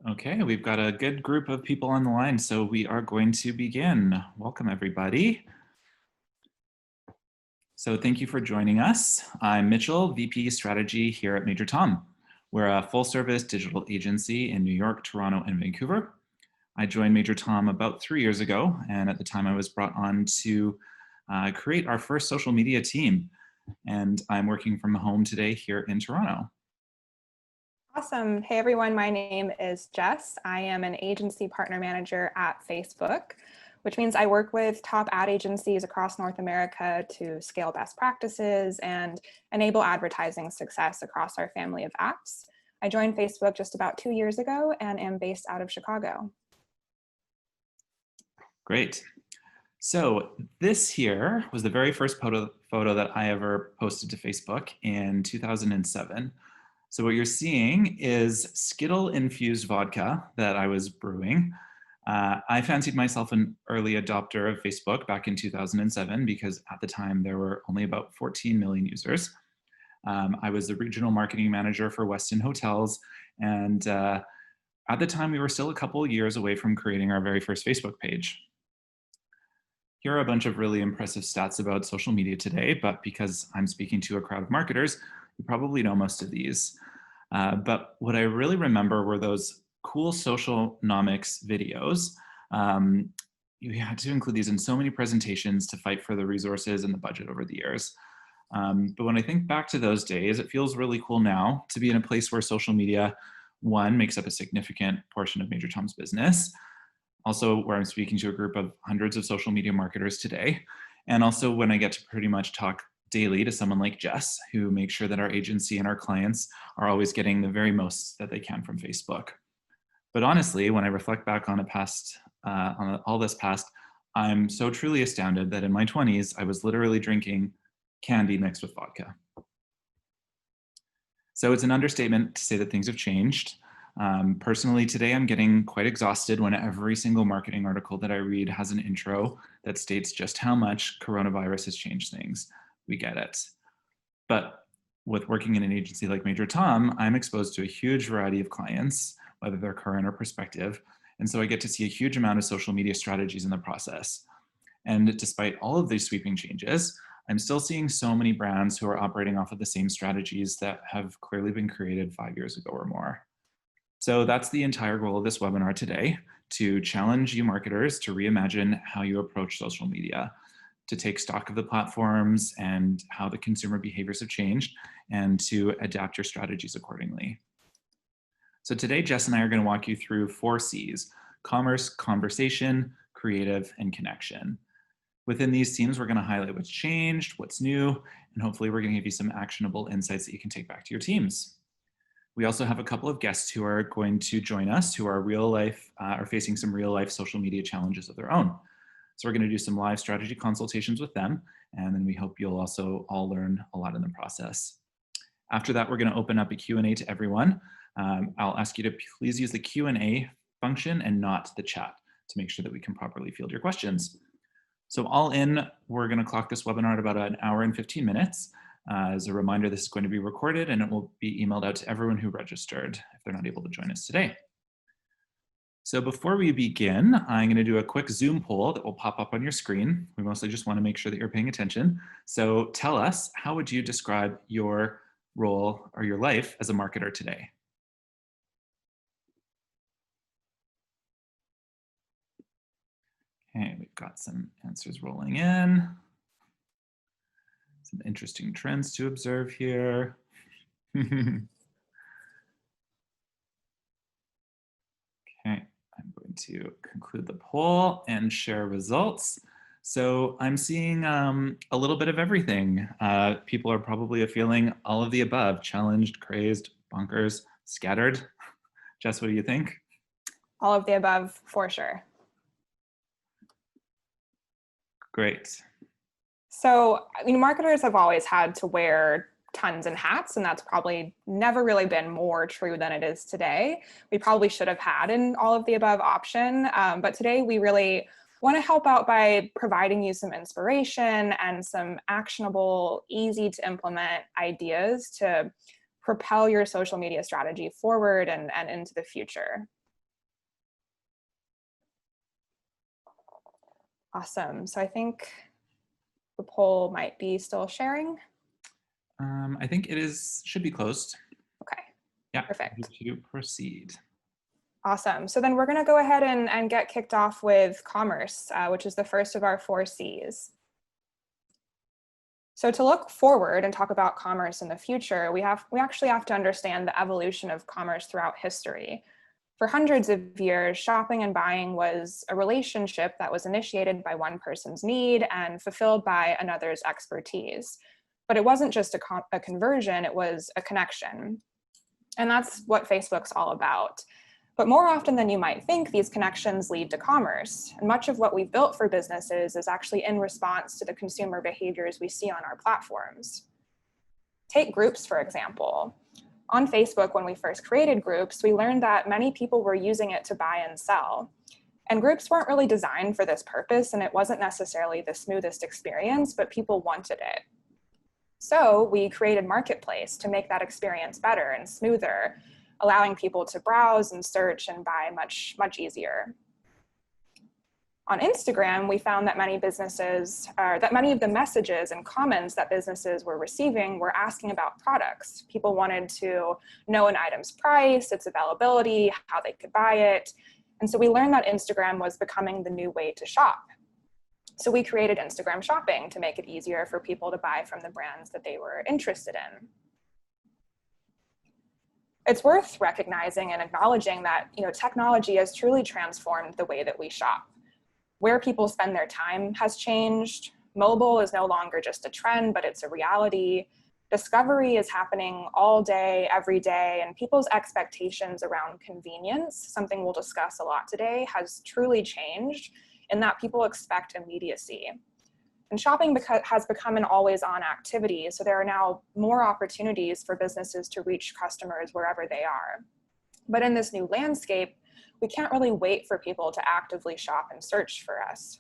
Okay, we've got a good group of people on the line, so we are going to begin. Welcome, everybody. So thank you for joining us. I'm Mitchell, VP Strategy here at MajorTom. We're a full-service digital agency in New York, Toronto, and Vancouver. I joined MajorTom about 3 years ago, and at the time I was brought on to create our first social media team. And I'm working from home today here in Toronto. Awesome. Hey everyone, my name is Jess. I am an agency partner manager at Facebook, which means I work with top ad agencies across North America to scale best practices and enable advertising success across our family of apps. I joined Facebook just about 2 years ago and am based out of Chicago. Great. So this here was the very first photo that I ever posted to Facebook in 2007. So what you're seeing is Skittle-infused vodka that I was brewing. I fancied myself an early adopter of Facebook back in 2007 because at the time there were only about 14 million users. I was the regional marketing manager for Westin Hotels, and at the time we were still a couple years away from creating our very first Facebook page. Here are a bunch of really impressive stats about social media today, but because I'm speaking to a crowd of marketers, you probably know most of these. But what I really remember were those cool socialnomics videos. You had to include these in so many presentations to fight for the resources and the budget over the years. But when I think back to those days, it feels really cool now to be in a place where social media, one, makes up a significant portion of MajorTom's business, also where I'm speaking to a group of hundreds of social media marketers today, and also when I get to pretty much talk daily to someone like Jess, who makes sure that our agency and our clients are always getting the very most that they can from Facebook. But honestly, when I reflect back on all this past, I'm so truly astounded that in my 20s, I was literally drinking candy mixed with vodka. So it's an understatement to say that things have changed. Personally, today I'm getting quite exhausted when every single marketing article that I read has an intro that states just how much coronavirus has changed things. We get it. But with working in an agency like MajorTom, I'm exposed to a huge variety of clients, whether they're current or prospective. And so I get to see a huge amount of social media strategies in the process. And despite all of these sweeping changes, I'm still seeing so many brands who are operating off of the same strategies that have clearly been created 5 years ago or more. So that's the entire goal of this webinar today, to challenge you marketers to reimagine how you approach social media, to take stock of the platforms and how the consumer behaviors have changed, and to adapt your strategies accordingly. So today, Jess and I are going to walk you through 4 C's: commerce, conversation, creative, and connection. Within these themes, we're going to highlight what's changed, what's new, and hopefully we're going to give you some actionable insights that you can take back to your teams. We also have a couple of guests who are going to join us who are facing some real life social media challenges of their own. So we're going to do some live strategy consultations with them, and then we hope you'll also all learn a lot in the process. After that, we're going to open up a Q&A to everyone. I'll ask you to please use the Q&A function and not the chat to make sure that we can properly field your questions. So all in, we're going to clock this webinar at about 1 hour and 15 minutes. As a reminder, this is going to be recorded and it will be emailed out to everyone who registered if they're not able to join us today. So before we begin, I'm going to do a quick Zoom poll that will pop up on your screen. We mostly just want to make sure that you're paying attention. So tell us, how would you describe your role or your life as a marketer today? Okay, we've got some answers rolling in. Some interesting trends to observe here. Okay, I'm going to conclude the poll and share results. So I'm seeing a little bit of everything. People are probably feeling all of the above: challenged, crazed, bonkers, scattered. Jess, what do you think? All of the above, for sure. Great. So, I mean, marketers have always had to wear tons and hats, and that's probably never really been more true than it is today. We probably should have had an all of the above option, but today we really want to help out by providing you some inspiration and some actionable, easy to implement ideas to propel your social media strategy forward and into the future. Awesome. So I think the poll might be still sharing. I think should be closed. Okay, Yeah, perfect. to proceed. Awesome. So then we're going to go ahead and get kicked off with commerce, which is the first of our 4 C's. So to look forward and talk about commerce in the future, we actually have to understand the evolution of commerce throughout history. For hundreds of years, shopping and buying was a relationship that was initiated by one person's need and fulfilled by another's expertise. But it wasn't just a conversion, it was a connection. And that's what Facebook's all about. But more often than you might think, these connections lead to commerce. And much of what we've built for businesses is actually in response to the consumer behaviors we see on our platforms. Take groups, for example. On Facebook, when we first created groups, we learned that many people were using it to buy and sell. And groups weren't really designed for this purpose, and it wasn't necessarily the smoothest experience, but people wanted it. So we created Marketplace to make that experience better and smoother, allowing people to browse and search and buy much, much easier. On Instagram, we found that many of the messages and comments that businesses were receiving were asking about products. People wanted to know an item's price, its availability, how they could buy it. And so we learned that Instagram was becoming the new way to shop. So we created Instagram Shopping to make it easier for people to buy from the brands that they were interested in. It's worth recognizing and acknowledging that technology has truly transformed the way that we shop. Where people spend their time has changed. Mobile is no longer just a trend, but it's a reality. Discovery is happening all day, every day, and people's expectations around convenience, something we'll discuss a lot today, has truly changed in that people expect immediacy. And shopping has become an always-on activity, so there are now more opportunities for businesses to reach customers wherever they are. But in this new landscape, we can't really wait for people to actively shop and search for us.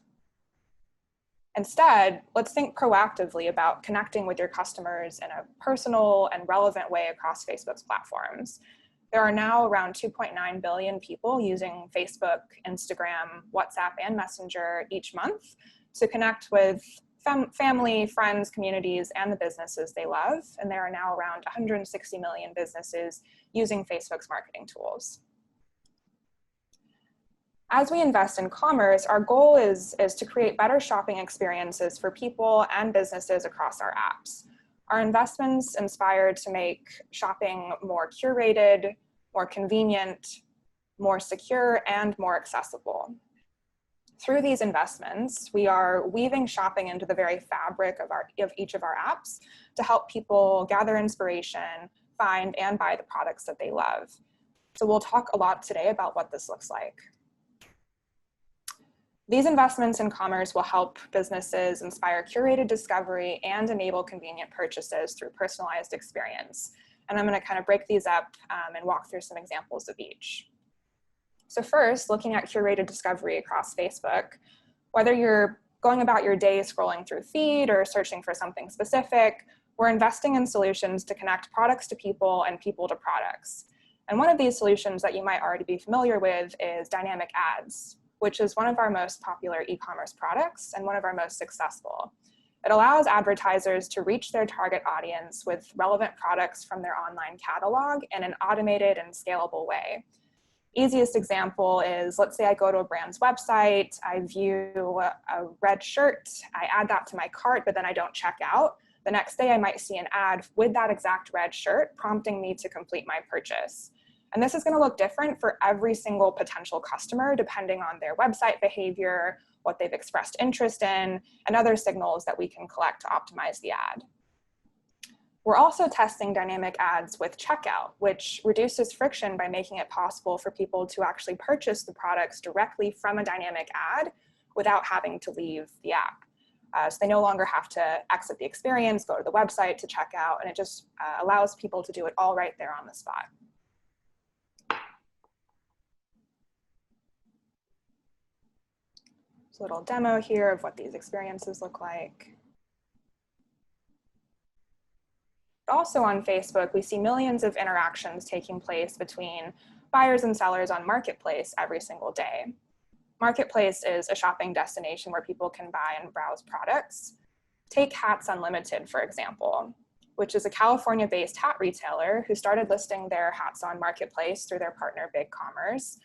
Instead, let's think proactively about connecting with your customers in a personal and relevant way across Facebook's platforms. There are now around 2.9 billion people using Facebook, Instagram, WhatsApp, and Messenger each month to connect with family, friends, communities, and the businesses they love. And there are now around 160 million businesses using Facebook's marketing tools. As we invest in commerce, our goal is to create better shopping experiences for people and businesses across our apps. Our investments inspire to make shopping more curated, more convenient, more secure, and more accessible. Through these investments, we are weaving shopping into the very fabric of each of our apps to help people gather inspiration, find and buy the products that they love. So we'll talk a lot today about what this looks like. These investments in commerce will help businesses inspire curated discovery and enable convenient purchases through personalized experience. And I'm going to kind of break these up and walk through some examples of each. So first, looking at curated discovery across Facebook, whether you're going about your day scrolling through feed or searching for something specific, we're investing in solutions to connect products to people and people to products. And one of these solutions that you might already be familiar with is dynamic ads, which is one of our most popular e-commerce products and one of our most successful. It allows advertisers to reach their target audience with relevant products from their online catalog in an automated and scalable way. Easiest example is, let's say I go to a brand's website, I view a red shirt, I add that to my cart, but then I don't check out. The next day I might see an ad with that exact red shirt prompting me to complete my purchase. And this is going to look different for every single potential customer, depending on their website behavior, what they've expressed interest in, and other signals that we can collect to optimize the ad. We're also testing dynamic ads with checkout, which reduces friction by making it possible for people to actually purchase the products directly from a dynamic ad without having to leave the app. So they no longer have to exit the experience, go to the website to check out, and it just allows people to do it all right there on the spot. A little demo here of what these experiences look like. Also on Facebook, we see millions of interactions taking place between buyers and sellers on Marketplace every single day. Marketplace is a shopping destination where people can buy and browse products. Take Hats Unlimited, for example, which is a California-based hat retailer who started listing their hats on Marketplace through their partner BigCommerce.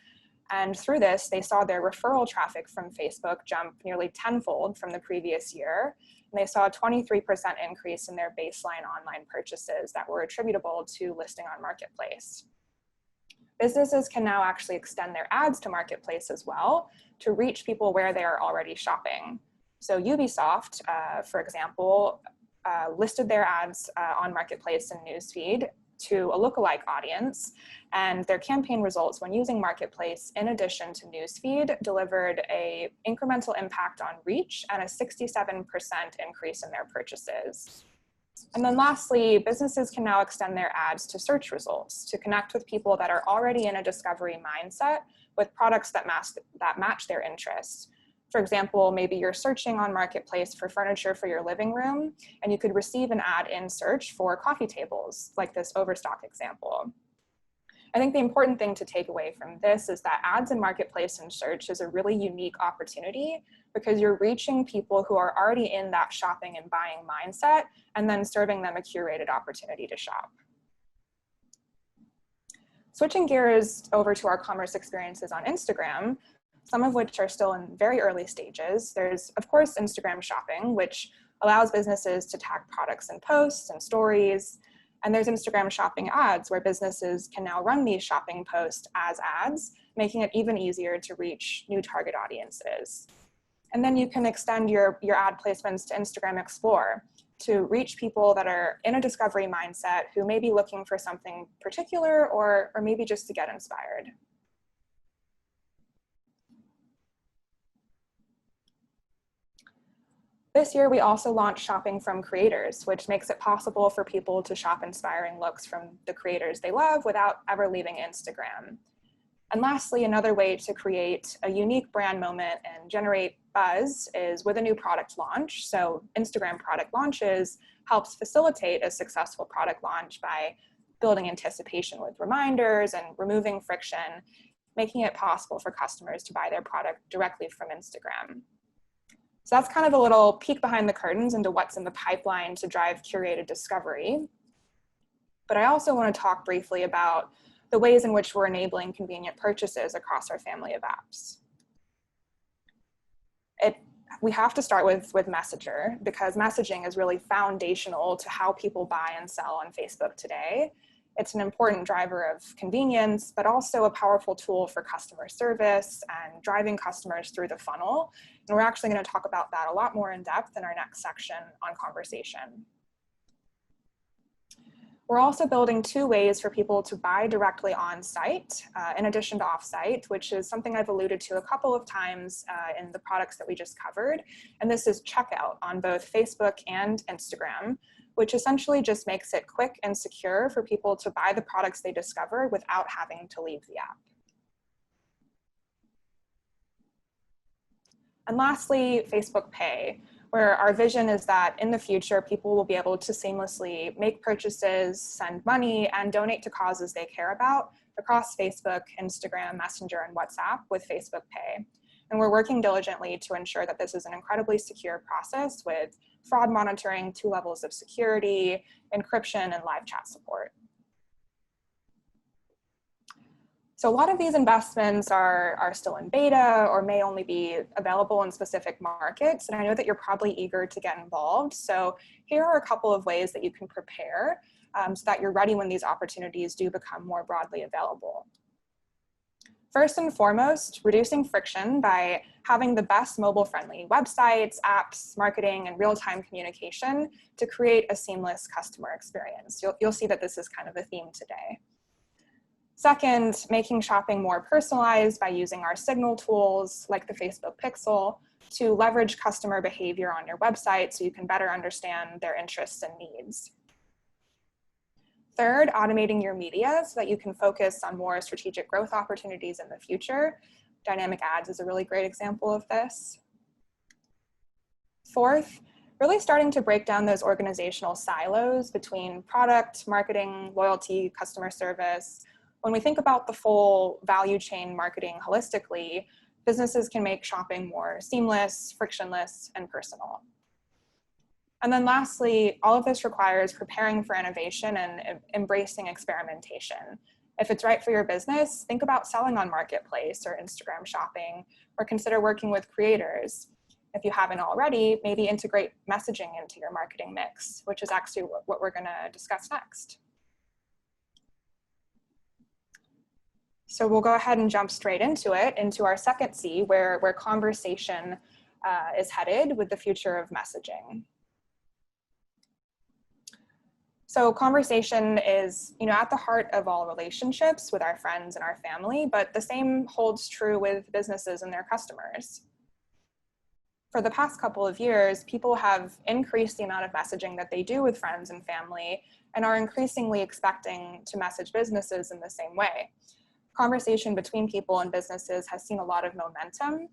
And through this, they saw their referral traffic from Facebook jump nearly tenfold from the previous year. And they saw a 23% increase in their baseline online purchases that were attributable to listing on Marketplace. Businesses can now actually extend their ads to Marketplace as well to reach people where they are already shopping. So Ubisoft, for example, listed their ads on Marketplace and Newsfeed to a lookalike audience, and their campaign results when using Marketplace in addition to Newsfeed delivered an incremental impact on reach and a 67% increase in their purchases. And then lastly, businesses can now extend their ads to search results to connect with people that are already in a discovery mindset with products that match their interests. For example, maybe you're searching on Marketplace for furniture for your living room, and you could receive an ad in search for coffee tables, like this Overstock example. I think the important thing to take away from this is that ads in Marketplace and search is a really unique opportunity because you're reaching people who are already in that shopping and buying mindset and then serving them a curated opportunity to shop. Switching gears over to our commerce experiences on Instagram, some of which are still in very early stages. There's, of course, Instagram shopping, which allows businesses to tag products in posts and stories. And there's Instagram shopping ads, where businesses can now run these shopping posts as ads, making it even easier to reach new target audiences. And then you can extend your ad placements to Instagram Explore to reach people that are in a discovery mindset who may be looking for something particular or maybe just to get inspired. This year, we also launched Shopping from Creators, which makes it possible for people to shop inspiring looks from the creators they love without ever leaving Instagram. And lastly, another way to create a unique brand moment and generate buzz is with a new product launch. So Instagram product launches helps facilitate a successful product launch by building anticipation with reminders and removing friction, making it possible for customers to buy their product directly from Instagram. So that's kind of a little peek behind the curtains into what's in the pipeline to drive curated discovery. But I also want to talk briefly about the ways in which we're enabling convenient purchases across our family of apps. We have to start with Messenger because messaging is really foundational to how people buy and sell on Facebook today. It's an important driver of convenience, but also a powerful tool for customer service and driving customers through the funnel. And we're actually going to talk about that a lot more in depth in our next section on conversation. We're also building two ways for people to buy directly on site, in addition to off-site, which is something I've alluded to a couple of times in the products that we just covered. And this is checkout on both Facebook and Instagram, which essentially just makes it quick and secure for people to buy the products they discover without having to leave the app. And lastly, Facebook Pay, where our vision is that in the future, people will be able to seamlessly make purchases, send money, and donate to causes they care about across Facebook, Instagram, Messenger, and WhatsApp with Facebook Pay. And we're working diligently to ensure that this is an incredibly secure process with fraud monitoring, 2 levels of security, encryption, and live chat support. So a lot of these investments are still in beta or may only be available in specific markets. And I know that you're probably eager to get involved. So here are a couple of ways that you can prepare so that you're ready when these opportunities do become more broadly available. First and foremost, reducing friction by having the best mobile-friendly websites, apps, marketing, and real-time communication to create a seamless customer experience. You'll see that this is kind of a theme today. Second, making shopping more personalized by using our signal tools like the Facebook Pixel to leverage customer behavior on your website so you can better understand their interests and needs. Third, automating your media so that you can focus on more strategic growth opportunities in the future. Dynamic ads is a really great example of this. Fourth, really starting to break down those organizational silos between product, marketing, loyalty, customer service. When we think about the full value chain marketing holistically, businesses can make shopping more seamless, frictionless, and personal. And then lastly, all of this requires preparing for innovation and embracing experimentation. If it's right for your business, think about selling on Marketplace or Instagram shopping, or consider working with creators. If you haven't already, maybe integrate messaging into your marketing mix, which is actually what we're gonna discuss next. So we'll go ahead and jump straight into it, into our second C, where conversation is headed with the future of messaging. So conversation is, at the heart of all relationships with our friends and our family, but the same holds true with businesses and their customers. For the past couple of years, people have increased the amount of messaging that they do with friends and family and are increasingly expecting to message businesses in the same way. Conversation between people and businesses has seen a lot of momentum.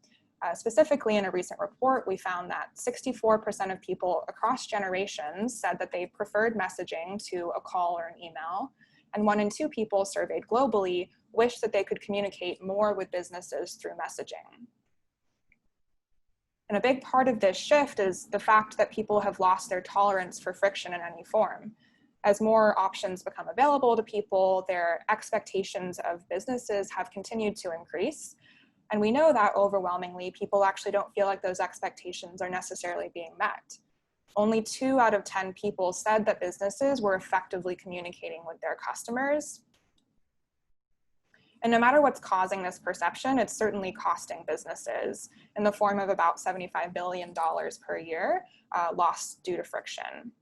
Specifically, in a recent report, we found that 64% of people across generations said that they preferred messaging to a call or an email, and 1 in 2 people surveyed globally wished that they could communicate more with businesses through messaging. And a big part of this shift is the fact that people have lost their tolerance for friction in any form. As more options become available to people, their expectations of businesses have continued to increase. And we know that overwhelmingly, people actually don't feel like those expectations are necessarily being met. Only 2 out of 10 people said that businesses were effectively communicating with their customers. And no matter what's causing this perception, it's certainly costing businesses in the form of about $75 billion per year lost due to friction.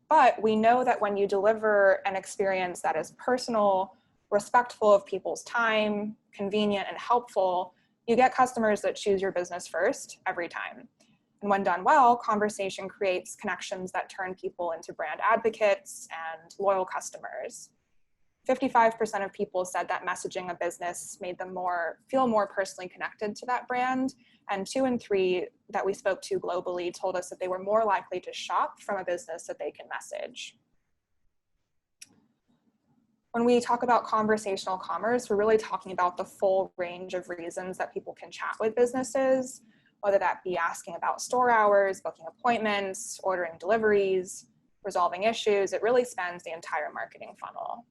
But we know that when you deliver an experience that is personal, respectful of people's time, convenient, and helpful, you get customers that choose your business first every time. And when done well, conversation creates connections that turn people into brand advocates and loyal customers. 55% of people said that messaging a business made them feel more personally connected to that brand, and 2 in 3 that we spoke to globally told us that they were more likely to shop from a business that they can message. When we talk about conversational commerce, we're really talking about the full range of reasons that people can chat with businesses, whether that be asking about store hours, booking appointments, ordering deliveries, resolving issues. It really spans the entire marketing funnel.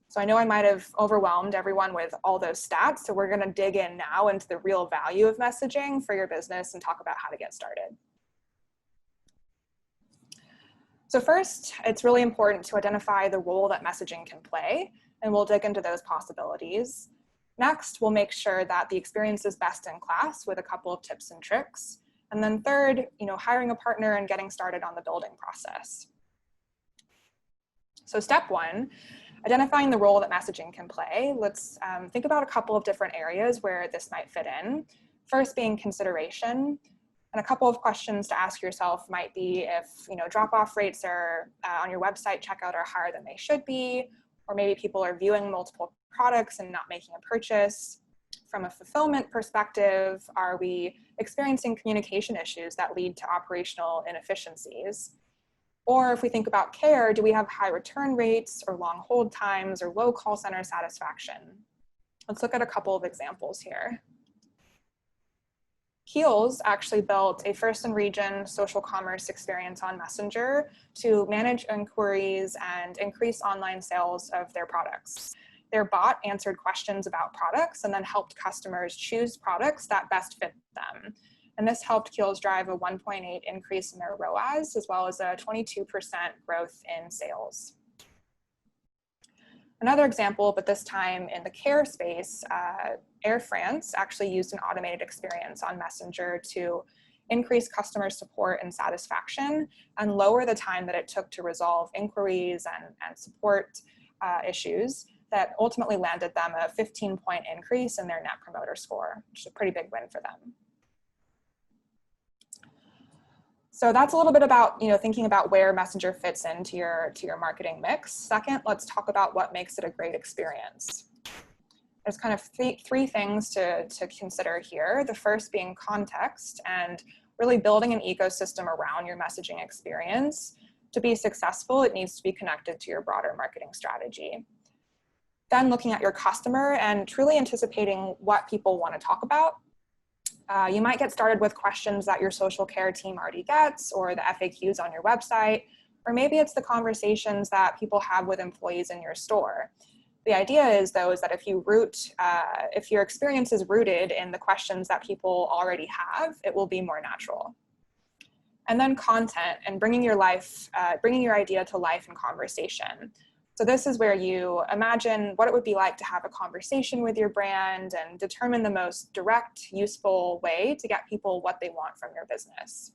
So I know I might have overwhelmed everyone with all those stats, so we're gonna dig in now into the real value of messaging for your business and talk about how to get started. So first, it's really important to identify the role that messaging can play, and we'll dig into those possibilities. Next, we'll make sure that the experience is best in class with a couple of tips and tricks. And then third, hiring a partner and getting started on the building process. So step 1, identifying the role that messaging can play. Let's think about a couple of different areas where this might fit in. First being consideration. And a couple of questions to ask yourself might be if drop-off rates are on your website checkout are higher than they should be, or maybe people are viewing multiple products and not making a purchase. From a fulfillment perspective, are we experiencing communication issues that lead to operational inefficiencies? Or if we think about care, do we have high return rates or long hold times or low call center satisfaction? Let's look at a couple of examples here. Kiehl's actually built a first-in-region social commerce experience on Messenger to manage inquiries and increase online sales of their products. Their bot answered questions about products and then helped customers choose products that best fit them. And this helped Kiehl's drive a 1.8 increase in their ROAS, as well as a 22% growth in sales. Another example, but this time in the care space, Air France actually used an automated experience on Messenger to increase customer support and satisfaction and lower the time that it took to resolve inquiries and support issues that ultimately landed them a 15-point increase in their Net Promoter Score, which is a pretty big win for them. So that's a little bit about thinking about where Messenger fits into your marketing mix. Second, let's talk about what makes it a great experience. There's kind of three things to consider here. The first being context and really building an ecosystem around your messaging experience. To be successful, it needs to be connected to your broader marketing strategy. Then looking at your customer and truly anticipating what people want to talk about. You might get started with questions that your social care team already gets, or the FAQs on your website, or maybe it's the conversations that people have with employees in your store. The idea is, though, is that if your experience is rooted in the questions that people already have, it will be more natural. And then content and bringing your idea to life in conversation. So this is where you imagine what it would be like to have a conversation with your brand and determine the most direct, useful way to get people what they want from your business.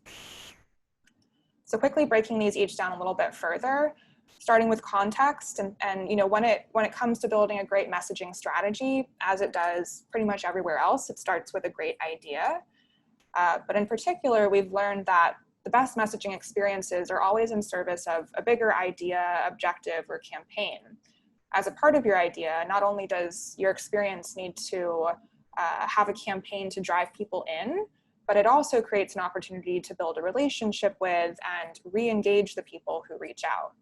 So quickly breaking these each down a little bit further, starting with context, and when it comes to building a great messaging strategy, as it does pretty much everywhere else, it starts with a great idea. But in particular, we've learned that the best messaging experiences are always in service of a bigger idea, objective, or campaign. As a part of your idea, not only does your experience need to have a campaign to drive people in, but it also creates an opportunity to build a relationship with and re-engage the people who reach out.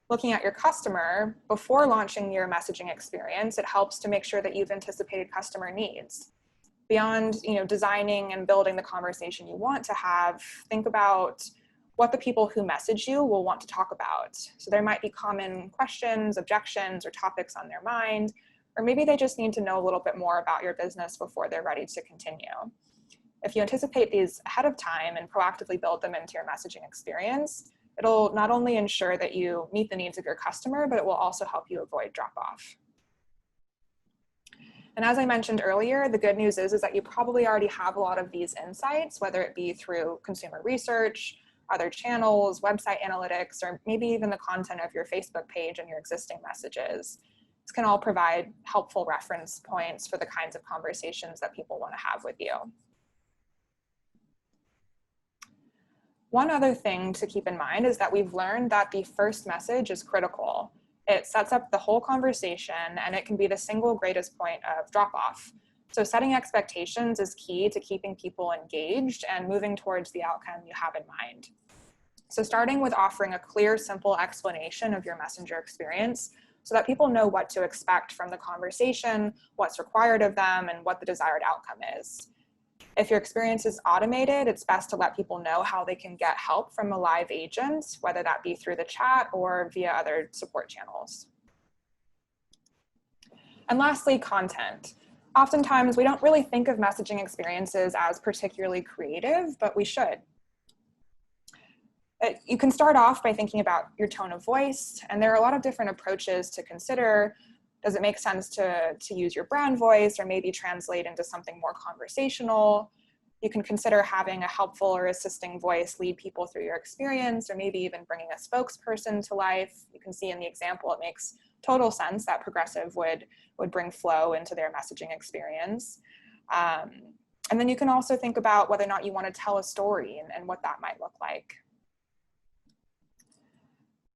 Looking at your customer, before launching your messaging experience, it helps to make sure that you've anticipated customer needs. Beyond designing and building the conversation you want to have, think about what the people who message you will want to talk about. So there might be common questions, objections, or topics on their mind, or maybe they just need to know a little bit more about your business before they're ready to continue. If you anticipate these ahead of time and proactively build them into your messaging experience, it'll not only ensure that you meet the needs of your customer, but it will also help you avoid drop-off. And as I mentioned earlier, the good news is that you probably already have a lot of these insights, whether it be through consumer research, other channels, website analytics, or maybe even the content of your Facebook page and your existing messages. This can all provide helpful reference points for the kinds of conversations that people want to have with you. One other thing to keep in mind is that we've learned that the first message is critical. It sets up the whole conversation, and it can be the single greatest point of drop-off. So setting expectations is key to keeping people engaged and moving towards the outcome you have in mind. So starting with offering a clear, simple explanation of your messenger experience so that people know what to expect from the conversation, what's required of them, and what the desired outcome is. If your experience is automated, it's best to let people know how they can get help from a live agent, whether that be through the chat or via other support channels. And lastly, content. Oftentimes, we don't really think of messaging experiences as particularly creative, but we should. You can start off by thinking about your tone of voice, and there are a lot of different approaches to consider. Does it make sense to use your brand voice or maybe translate into something more conversational? You can consider having a helpful or assisting voice lead people through your experience, or maybe even bringing a spokesperson to life. You can see in the example, it makes total sense that Progressive would bring flow into their messaging experience. And then you can also think about whether or not you want to tell a story and what that might look like.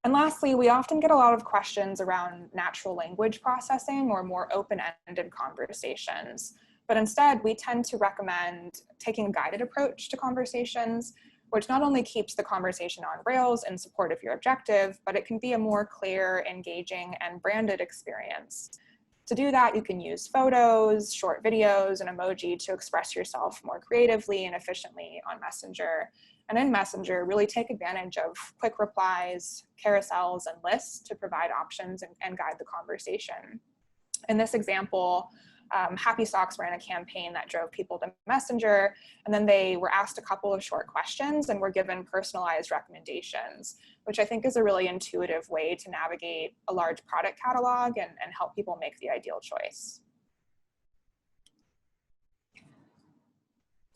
And lastly, we often get a lot of questions around natural language processing or more open-ended conversations. But instead, we tend to recommend taking a guided approach to conversations, which not only keeps the conversation on rails in support of your objective, but it can be a more clear, engaging, and branded experience. To do that, you can use photos, short videos, and emoji to express yourself more creatively and efficiently on Messenger. And in Messenger, really take advantage of quick replies, carousels, and lists to provide options and guide the conversation. In this example, Happy Socks ran a campaign that drove people to Messenger, and then they were asked a couple of short questions and were given personalized recommendations, which I think is a really intuitive way to navigate a large product catalog and help people make the ideal choice.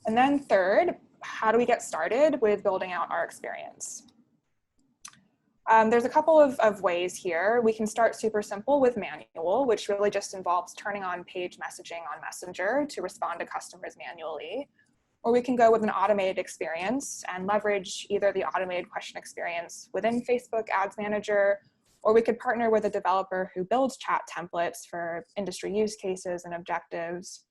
And then third, how do we get started with building out our experience? There's a couple of ways here. We can start super simple with manual, which really just involves turning on page messaging on Messenger to respond to customers manually. Or we can go with an automated experience and leverage either the automated question experience within Facebook Ads Manager, or we could partner with a developer who builds chat templates for industry use cases and objectives.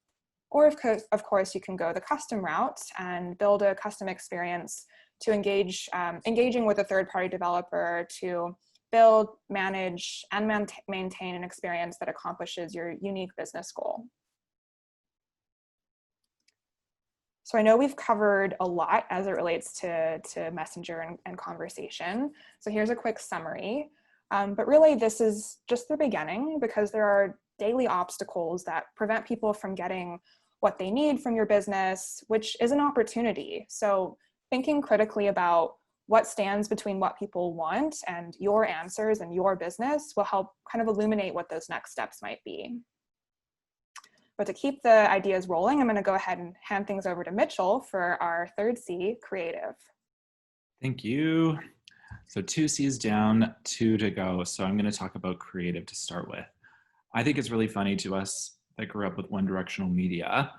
Or of course, you can go the custom route and build a custom experience to engaging with a third-party developer to build, manage, and maintain an experience that accomplishes your unique business goal. So I know we've covered a lot as it relates to Messenger and conversation. So here's a quick summary. But really, this is just the beginning, because there are daily obstacles that prevent people from getting what they need from your business, which is an opportunity. So thinking critically about what stands between what people want and your answers and your business will help kind of illuminate what those next steps might be. But to keep the ideas rolling, I'm going to go ahead and hand things over to Mitchell for our third C, creative. Thank you. So 2 C's down, 2 to go. So I'm going to talk about creative to start with. I think it's really funny to us that grew up with one directional media.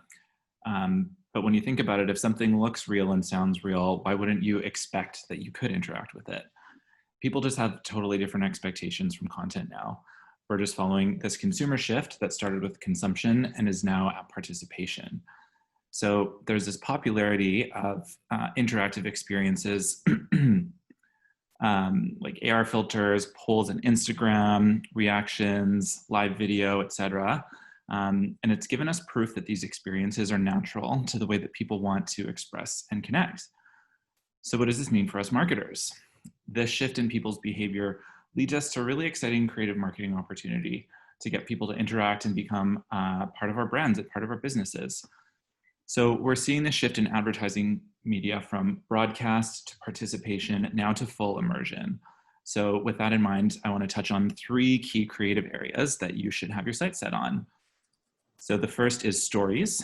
But when you think about it, if something looks real and sounds real, why wouldn't you expect that you could interact with it? People just have totally different expectations from content now. We're just following this consumer shift that started with consumption and is now at participation. So there's this popularity of interactive experiences like AR filters, polls on Instagram, reactions, live video, etc. And it's given us proof that these experiences are natural to the way that people want to express and connect. So what does this mean for us marketers? This shift in people's behavior leads us to a really exciting creative marketing opportunity to get people to interact and become part of our brands and part of our businesses. So we're seeing the shift in advertising media from broadcast to participation, now to full immersion. So with that in mind, I want to touch on 3 key creative areas that you should have your site set on. So the first is stories,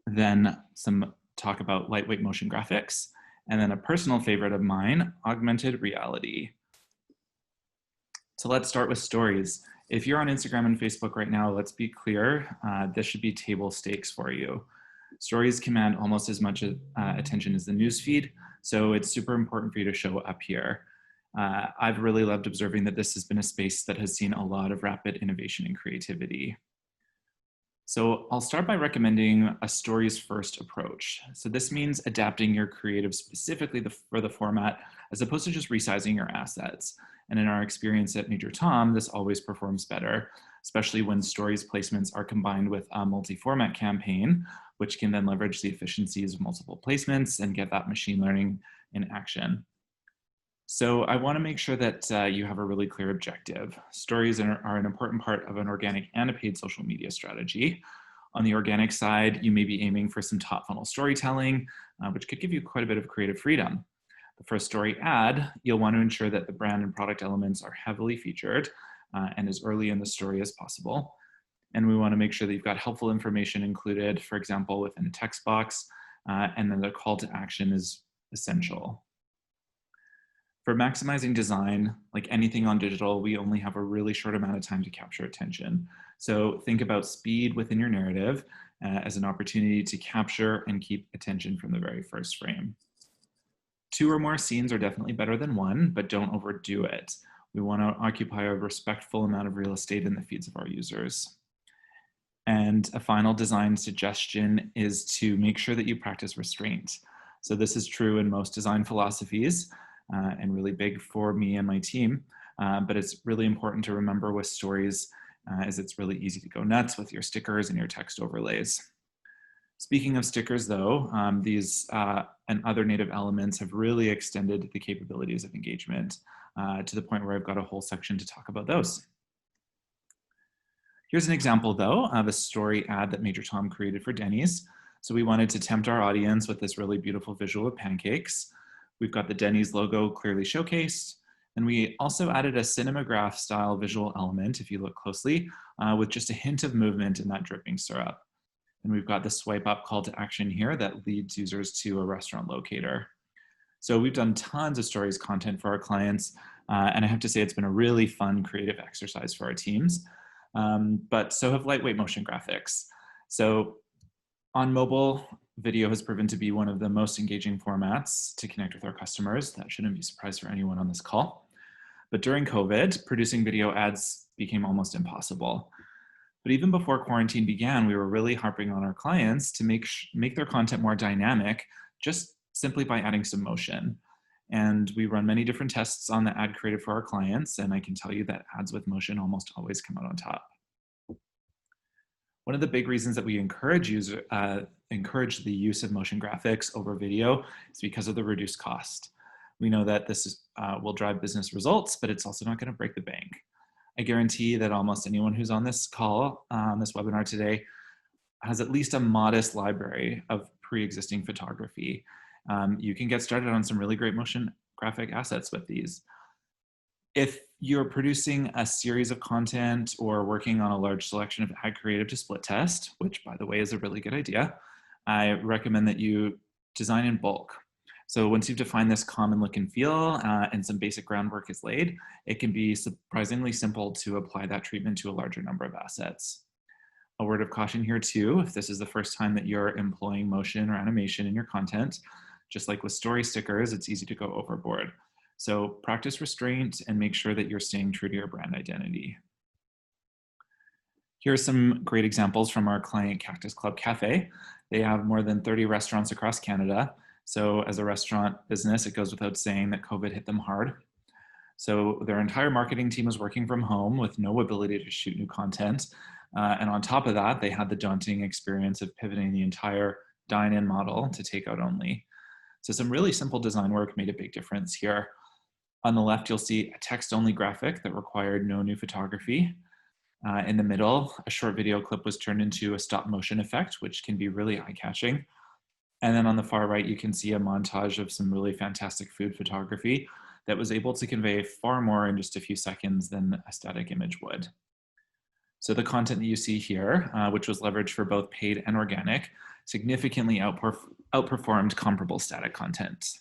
then some talk about lightweight motion graphics, and then a personal favorite of mine, augmented reality. So let's start with stories. If you're on Instagram and Facebook right now, let's be clear, this should be table stakes for you. Stories command almost as much attention as the newsfeed, so it's super important for you to show up here. I've really loved observing that this has been a space that has seen a lot of rapid innovation and creativity. So I'll start by recommending a stories first approach. So this means adapting your creative specifically for the format, as opposed to just resizing your assets. And in our experience at MajorTom, this always performs better, especially when stories placements are combined with a multi-format campaign, which can then leverage the efficiencies of multiple placements and get that machine learning in action. So I want to make sure that you have a really clear objective. Stories are an important part of an organic and a paid social media strategy. On the organic side, you may be aiming for some top funnel storytelling, which could give you quite a bit of creative freedom. The first story ad, you'll want to ensure that the brand and product elements are heavily featured and as early in the story as possible. And we want to make sure that you've got helpful information included, for example, within a text box, and then the call to action is essential. For maximizing design, like anything on digital, we only have a really short amount of time to capture attention. So think about speed within your narrative as an opportunity to capture and keep attention from the very first frame. 2 or more scenes are definitely better than 1, but don't overdo it. We want to occupy a respectful amount of real estate in the feeds of our users. And a final design suggestion is to make sure that you practice restraint. So this is true in most design philosophies and really big for me and my team, but it's really important to remember with stories as it's really easy to go nuts with your stickers and your text overlays. Speaking of stickers though, these and other native elements have really extended the capabilities of engagement to the point where I've got a whole section to talk about those. Here's an example though of a story ad that MajorTom created for Denny's. So we wanted to tempt our audience with this really beautiful visual of pancakes. We've got the Denny's logo clearly showcased, and we also added a cinemagraph style visual element, if you look closely, with just a hint of movement in that dripping syrup. And we've got the swipe up call to action here that leads users to a restaurant locator. So we've done tons of stories content for our clients, and I have to say it's been a really fun creative exercise for our teams, but so have lightweight motion graphics. So on mobile, video has proven to be one of the most engaging formats to connect with our customers. That shouldn't be a surprise for anyone on this call. But during COVID, producing video ads became almost impossible. But even before quarantine began, we were really harping on our clients to make their content more dynamic, just simply by adding some motion. And we run many different tests on the ad creative for our clients. And I can tell you that ads with motion almost always come out on top. One of the big reasons that we encourage the use of motion graphics over video is because of the reduced cost. We know that will drive business results, but it's also not going to break the bank. I guarantee that almost anyone who's on this call, on this webinar today, has at least a modest library of pre-existing photography. You can get started on some really great motion graphic assets with these. If you're producing a series of content or working on a large selection of ad creative to split test, which by the way is a really good idea, I recommend that you design in bulk. So once you've defined this common look and feel and some basic groundwork is laid, it can be surprisingly simple to apply that treatment to a larger number of assets. A word of caution here too, if this is the first time that you're employing motion or animation in your content, just like with story stickers, it's easy to go overboard. So practice restraint and make sure that you're staying true to your brand identity. Here are some great examples from our client Cactus Club Cafe. They have more than 30 restaurants across Canada. So as a restaurant business, it goes without saying that COVID hit them hard. So their entire marketing team was working from home with no ability to shoot new content. And on top of that, they had the daunting experience of pivoting the entire dine-in model to takeout only. So some really simple design work made a big difference here. On the left, you'll see a text-only graphic that required no new photography. In the middle, a short video clip was turned into a stop motion effect, which can be really eye-catching. And then on the far right, you can see a montage of some really fantastic food photography that was able to convey far more in just a few seconds than a static image would. So the content that you see here, which was leveraged for both paid and organic, significantly outperformed comparable static content.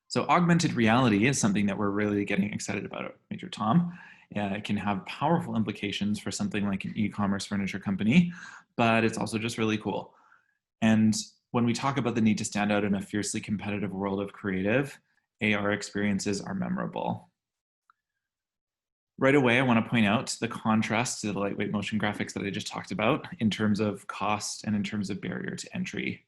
So augmented reality is something that we're really getting excited about at MajorTom. It can have powerful implications for something like an e-commerce furniture company, but it's also just really cool. And when we talk about the need to stand out in a fiercely competitive world of creative, AR experiences are memorable. Right away, I want to point out the contrast to the lightweight motion graphics that I just talked about in terms of cost and in terms of barrier to entry.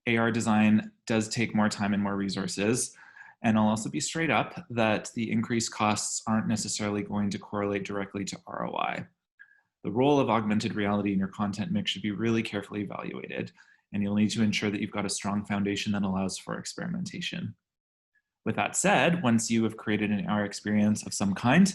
AR design does take more time and more resources. And I'll also be straight up that the increased costs aren't necessarily going to correlate directly to ROI. The role of augmented reality in your content mix should be really carefully evaluated, and you'll need to ensure that you've got a strong foundation that allows for experimentation. With that said, once you have created an AR experience of some kind,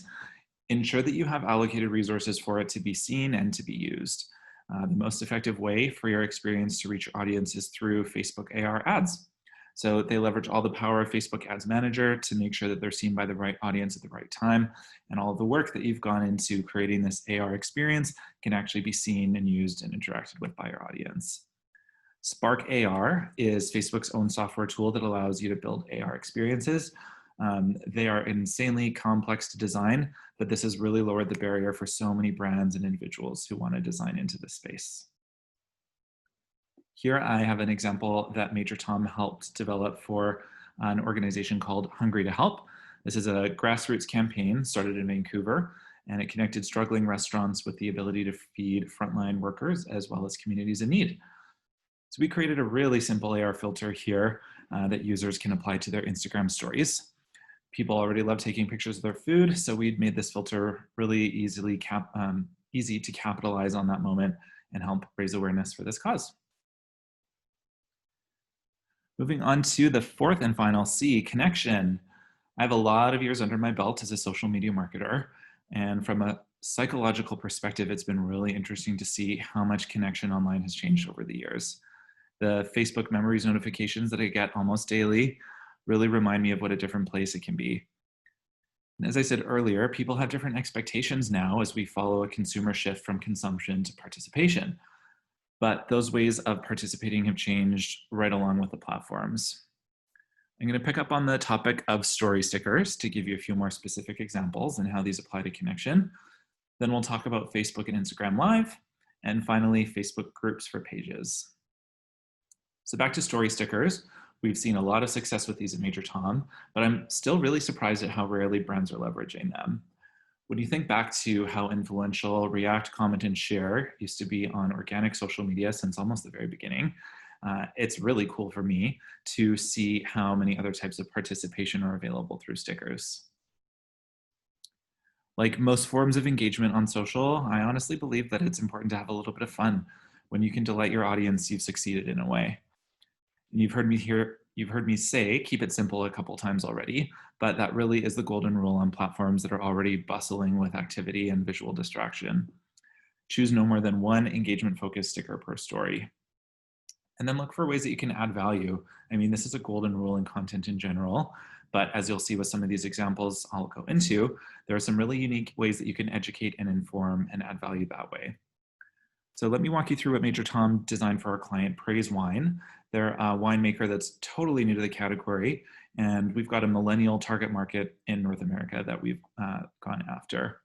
ensure that you have allocated resources for it to be seen and to be used. The most effective way for your experience to reach your audience is through Facebook AR ads. So they leverage all the power of Facebook Ads Manager to make sure that they're seen by the right audience at the right time. And all of the work that you've gone into creating this AR experience can actually be seen and used and interacted with by your audience. Spark AR is Facebook's own software tool that allows you to build AR experiences. They are insanely complex to design, but this has really lowered the barrier for so many brands and individuals who want to design into this space. Here I have an example that MajorTom helped develop for an organization called Hungry to Help. This is a grassroots campaign started in Vancouver, and it connected struggling restaurants with the ability to feed frontline workers as well as communities in need. So we created a really simple AR filter here that users can apply to their Instagram stories. People already love taking pictures of their food, so we'd made this filter really easy to capitalize on that moment and help raise awareness for this cause. Moving on to the fourth and final C, connection. I have a lot of years under my belt as a social media marketer, and from a psychological perspective, it's been really interesting to see how much connection online has changed over the years. The Facebook memories notifications that I get almost daily really remind me of what a different place it can be. And as I said earlier, people have different expectations now as we follow a consumer shift from consumption to participation. But those ways of participating have changed right along with the platforms. I'm going to pick up on the topic of story stickers to give you a few more specific examples and how these apply to connection. Then we'll talk about Facebook and Instagram Live, and finally, Facebook groups for pages. So back to story stickers. We've seen a lot of success with these at MajorTom, but I'm still really surprised at how rarely brands are leveraging them. When you think back to how influential React, Comment, and Share used to be on organic social media since almost the very beginning, it's really cool for me to see how many other types of participation are available through stickers. Like most forms of engagement on social, I honestly believe that it's important to have a little bit of fun. When you can delight your audience, you've succeeded in a way. And you've heard me say, keep it simple a couple times already, but that really is the golden rule on platforms that are already bustling with activity and visual distraction. Choose no more than one engagement-focused sticker per story. And then look for ways that you can add value. I mean, this is a golden rule in content in general, but as you'll see with some of these examples I'll go into, there are some really unique ways that you can educate and inform and add value that way. So let me walk you through what MajorTom designed for our client, Praise Wine. They're a winemaker that's totally new to the category, and we've got a millennial target market in North America that we've gone after.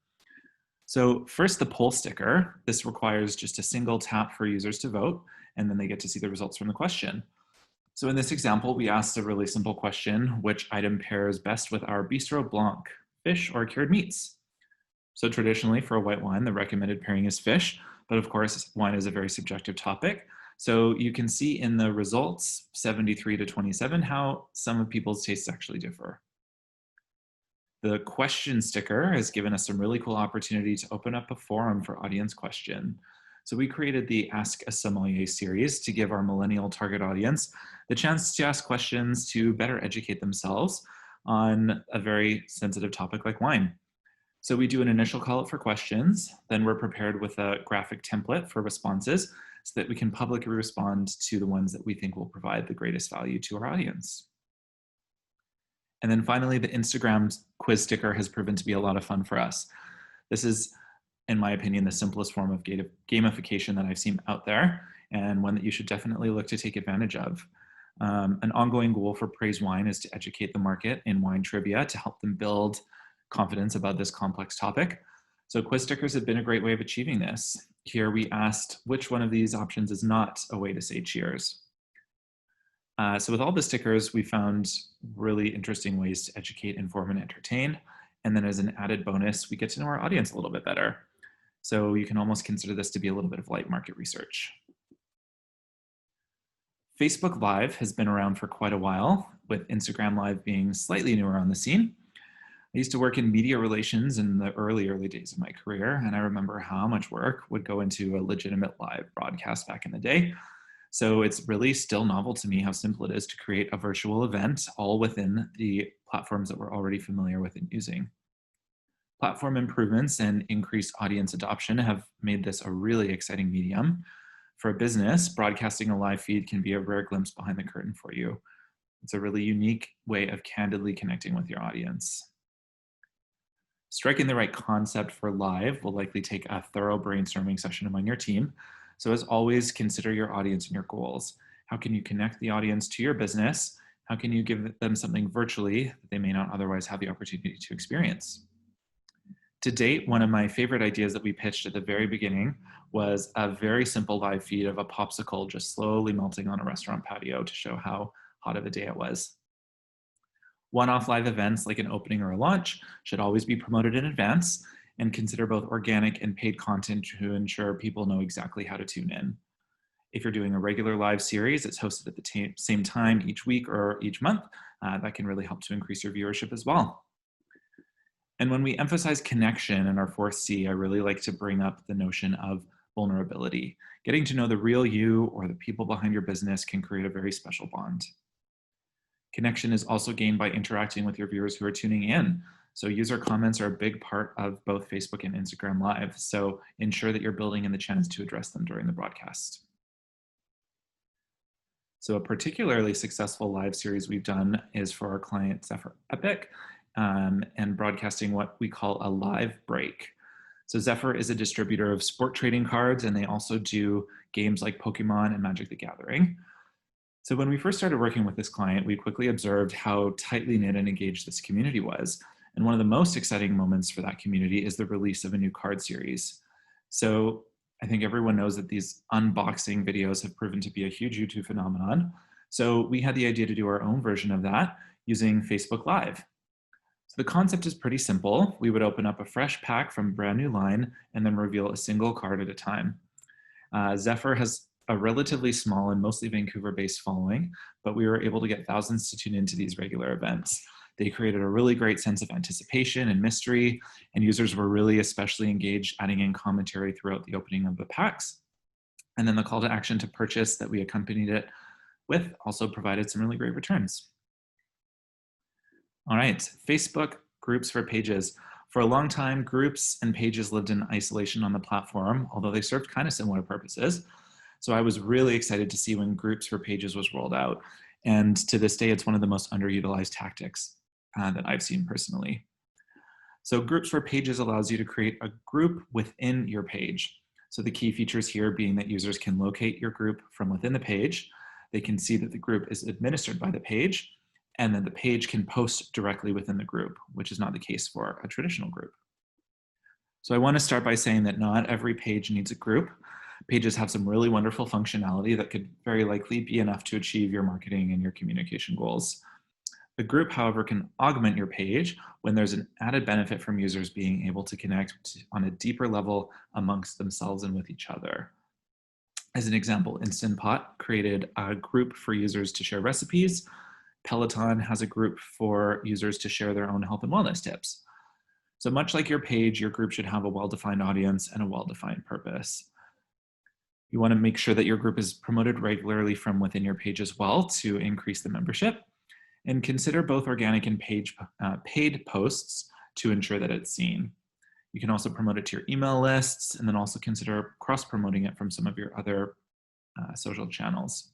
So first, the poll sticker. This requires just a single tap for users to vote, and then they get to see the results from the question. So in this example, we asked a really simple question: which item pairs best with our Bistro Blanc, fish or cured meats? So traditionally for a white wine, the recommended pairing is fish, but of course, wine is a very subjective topic. So you can see in the results, 73 to 27, how some of people's tastes actually differ. The question sticker has given us some really cool opportunity to open up a forum for audience question. So we created the Ask a Sommelier series to give our millennial target audience the chance to ask questions to better educate themselves on a very sensitive topic like wine. So we do an initial call out for questions, then we're prepared with a graphic template for responses so that we can publicly respond to the ones that we think will provide the greatest value to our audience. And then finally, the Instagram quiz sticker has proven to be a lot of fun for us. This is, in my opinion, the simplest form of gamification that I've seen out there, and one that you should definitely look to take advantage of. An ongoing goal for Praise Wine is to educate the market in wine trivia to help them build confidence about this complex topic. So quiz stickers have been a great way of achieving this. Here we asked which one of these options is not a way to say cheers. So with all the stickers, we found really interesting ways to educate, inform, and entertain. And then as an added bonus, we get to know our audience a little bit better. So you can almost consider this to be a little bit of light market research. Facebook Live has been around for quite a while, with Instagram Live being slightly newer on the scene. I used to work in media relations in the early days of my career, and I remember how much work would go into a legitimate live broadcast back in the day. So it's really still novel to me how simple it is to create a virtual event all within the platforms that we're already familiar with and using. Platform improvements and increased audience adoption have made this a really exciting medium. For a business, broadcasting a live feed can be a rare glimpse behind the curtain for you. It's a really unique way of candidly connecting with your audience. Striking the right concept for live will likely take a thorough brainstorming session among your team. So as always, consider your audience and your goals. How can you connect the audience to your business? How can you give them something virtually that they may not otherwise have the opportunity to experience? To date, one of my favorite ideas that we pitched at the very beginning was a very simple live feed of a popsicle just slowly melting on a restaurant patio to show how hot of a day it was. One-off live events like an opening or a launch should always be promoted in advance, and consider both organic and paid content to ensure people know exactly how to tune in. If you're doing a regular live series that's hosted at the same time each week or each month, that can really help to increase your viewership as well. And when we emphasize connection in our fourth C, I really like to bring up the notion of vulnerability. Getting to know the real you or the people behind your business can create a very special bond. Connection is also gained by interacting with your viewers who are tuning in. So user comments are a big part of both Facebook and Instagram Live. So ensure that you're building in the chance to address them during the broadcast. So a particularly successful live series we've done is for our client Zephyr Epic and broadcasting what we call a live break. So Zephyr is a distributor of sport trading cards, and they also do games like Pokemon and Magic the Gathering. So when we first started working with this client, we quickly observed how tightly knit and engaged this community was. And one of the most exciting moments for that community is the release of a new card series. So I think everyone knows that these unboxing videos have proven to be a huge YouTube phenomenon. So we had the idea to do our own version of that using Facebook Live. So the concept is pretty simple. We would open up a fresh pack from a brand new line and then reveal a single card at a time. Zephyr has a relatively small and mostly Vancouver-based following, but we were able to get thousands to tune into these regular events. They created a really great sense of anticipation and mystery, and users were really especially engaged, adding in commentary throughout the opening of the packs. And then the call to action to purchase that we accompanied it with also provided some really great returns. All right, Facebook groups for pages. For a long time, groups and pages lived in isolation on the platform, although they served kind of similar purposes. So I was really excited to see when groups for pages was rolled out. And to this day, it's one of the most underutilized tactics that I've seen personally. So groups for pages allows you to create a group within your page. So the key features here being that users can locate your group from within the page. They can see that the group is administered by the page, and then the page can post directly within the group, which is not the case for a traditional group. So I want to start by saying that not every page needs a group. Pages have some really wonderful functionality that could very likely be enough to achieve your marketing and your communication goals. A group, however, can augment your page when there's an added benefit from users being able to connect on a deeper level amongst themselves and with each other. As an example, Instant Pot created a group for users to share recipes. Peloton has a group for users to share their own health and wellness tips. So much like your page, your group should have a well-defined audience and a well-defined purpose. You want to make sure that your group is promoted regularly from within your page as well to increase the membership. And consider both organic and paid posts to ensure that it's seen. You can also promote it to your email lists, and then also consider cross-promoting it from some of your other social channels.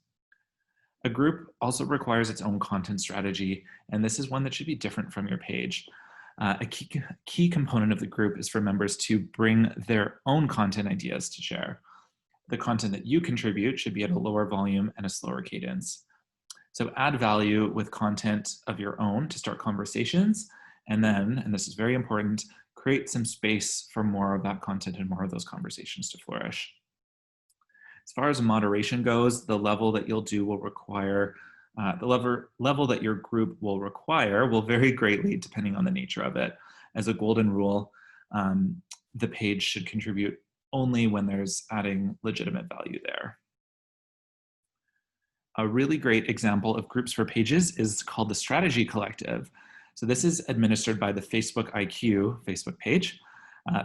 A group also requires its own content strategy, and this is one that should be different from your page. A key component of the group is for members to bring their own content ideas to share. The content that you contribute should be at a lower volume and a slower cadence. So add value with content of your own to start conversations, and then, and this is very important, create some space for more of that content and more of those conversations to flourish. As far as moderation goes, the level that you'll do will require, the level that your group will require will vary greatly depending on the nature of it. As a golden rule, the page should contribute only when there's adding legitimate value there. A really great example of groups for pages is called the Strategy Collective. So this is administered by the Facebook IQ Facebook page.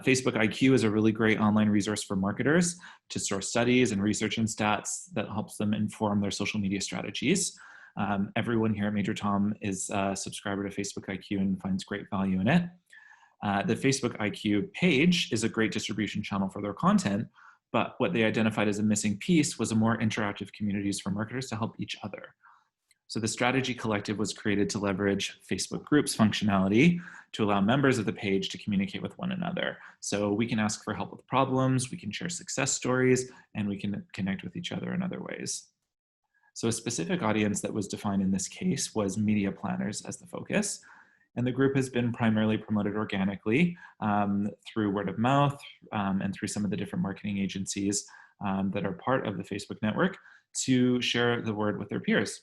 Facebook IQ is a really great online resource for marketers to store studies and research and stats that helps them inform their social media strategies. Everyone here at MajorTom is a subscriber to Facebook IQ and finds great value in it. The Facebook IQ page is a great distribution channel for their content, but what they identified as a missing piece was a more interactive communities for marketers to help each other. So the Strategy Collective was created to leverage Facebook groups functionality to allow members of the page to communicate with one another. So we can ask for help with problems, we can share success stories, and we can connect with each other in other ways. So a specific audience that was defined in this case was media planners as the focus. And the group has been primarily promoted organically through word of mouth and through some of the different marketing agencies that are part of the Facebook network to share the word with their peers.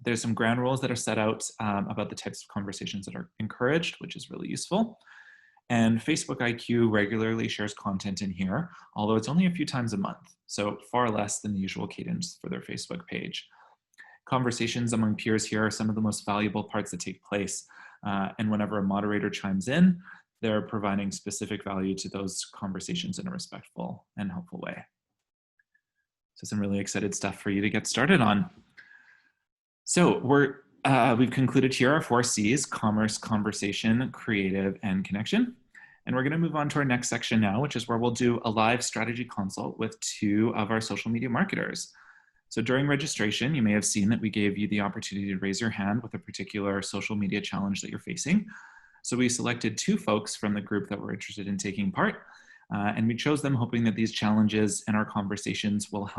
There's some ground rules that are set out about the types of conversations that are encouraged, which is really useful. And Facebook IQ regularly shares content in here, although it's only a few times a month, so far less than the usual cadence for their Facebook page. Conversations among peers here are some of the most valuable parts that take place. And whenever a moderator chimes in, they're providing specific value to those conversations in a respectful and helpful way. So some really excited stuff for you to get started on. So we've concluded here our 4 C's: commerce, conversation, creative, and connection. And we're going to move on to our next section now, which is where we'll do a live strategy consult with 2 of our social media marketers. So during registration, you may have seen that we gave you the opportunity to raise your hand with a particular social media challenge that you're facing. So we selected 2 folks from the group that were interested in taking part, and we chose them hoping that these challenges and our conversations will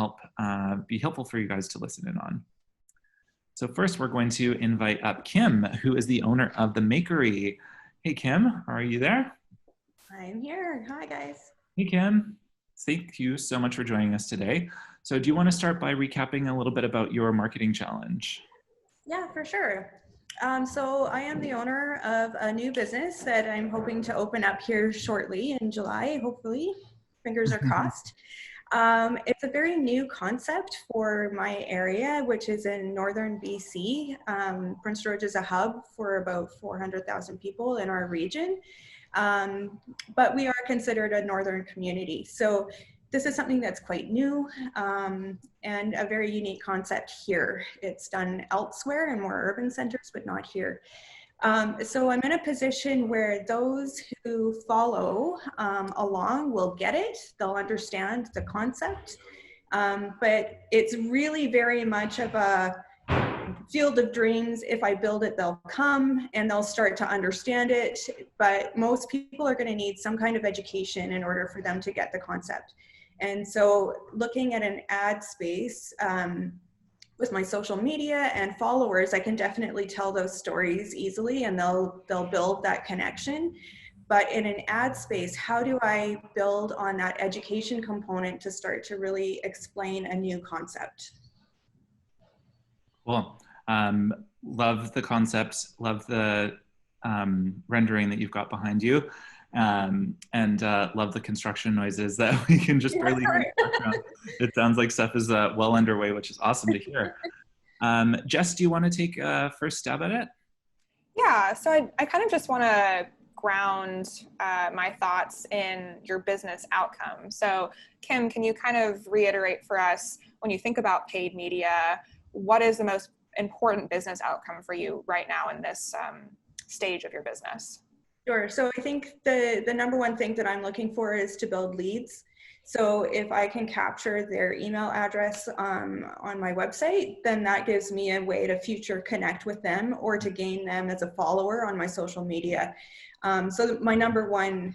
be helpful for you guys to listen in on. So first, we're going to invite up Kim, who is the owner of The Makery. Hey, Kim, are you there? I'm here. Hi, guys. Hey, Kim. Thank you so much for joining us today. So do you want to start by recapping a little bit about your marketing challenge? Yeah, for sure. So I am the owner of a new business that I'm hoping to open up here shortly in July, hopefully. Fingers are crossed. It's a very new concept for my area, which is in northern BC. Prince George is a hub for about 400,000 people in our region, but we are considered a northern community. So this is something that's quite new and a very unique concept here. It's done elsewhere in more urban centers, but not here. So I'm in a position where those who follow along will get it. They'll understand the concept. But it's really very much of a field of dreams. If I build it, they'll come and they'll start to understand it. But most people are going to need some kind of education in order for them to get the concept. And so looking at an ad space, with my social media and followers, I can definitely tell those stories easily and they'll build that connection. But in an ad space, how do I build on that education component to start to really explain a new concept? Cool. Love the concept, love the rendering that you've got behind you, and love the construction noises that we can just barely hear in the background. It sounds like stuff is well underway, which is awesome to hear. Jess, do you want to take a first stab at it? Yeah, so I kind of just want to ground my thoughts in your business outcome. So Kim, can you kind of reiterate for us, when you think about paid media, what is the most important business outcome for you right now in this stage of your business? Sure. So I think the number one thing that I'm looking for is to build leads. So if I can capture their email address on my website, then that gives me a way to future connect with them or to gain them as a follower on my social media. So my number one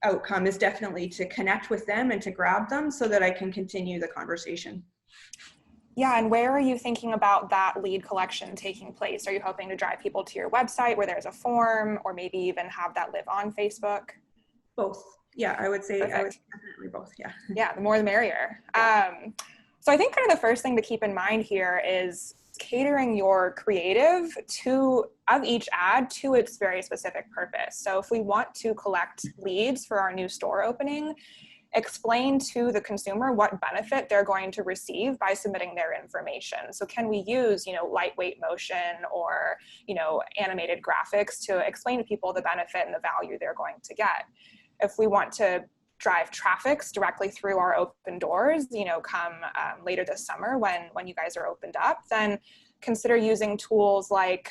outcome is definitely to connect with them and to grab them so that I can continue the conversation. Yeah, and where are you thinking about that lead collection taking place? Are you hoping to drive people to your website where there's a form, or maybe even have that live on Facebook? Both. Yeah, I would say Perfect. definitely both. Yeah. Yeah, the more the merrier. So I think kind of the first thing to keep in mind here is catering your creative of each ad to its very specific purpose. So if we want to collect leads for our new store opening, explain to the consumer what benefit they're going to receive by submitting their information. So can we use, lightweight motion or, animated graphics to explain to people the benefit and the value they're going to get? If we want to drive traffic directly through our open doors, come later this summer when you guys are opened up, then consider using tools like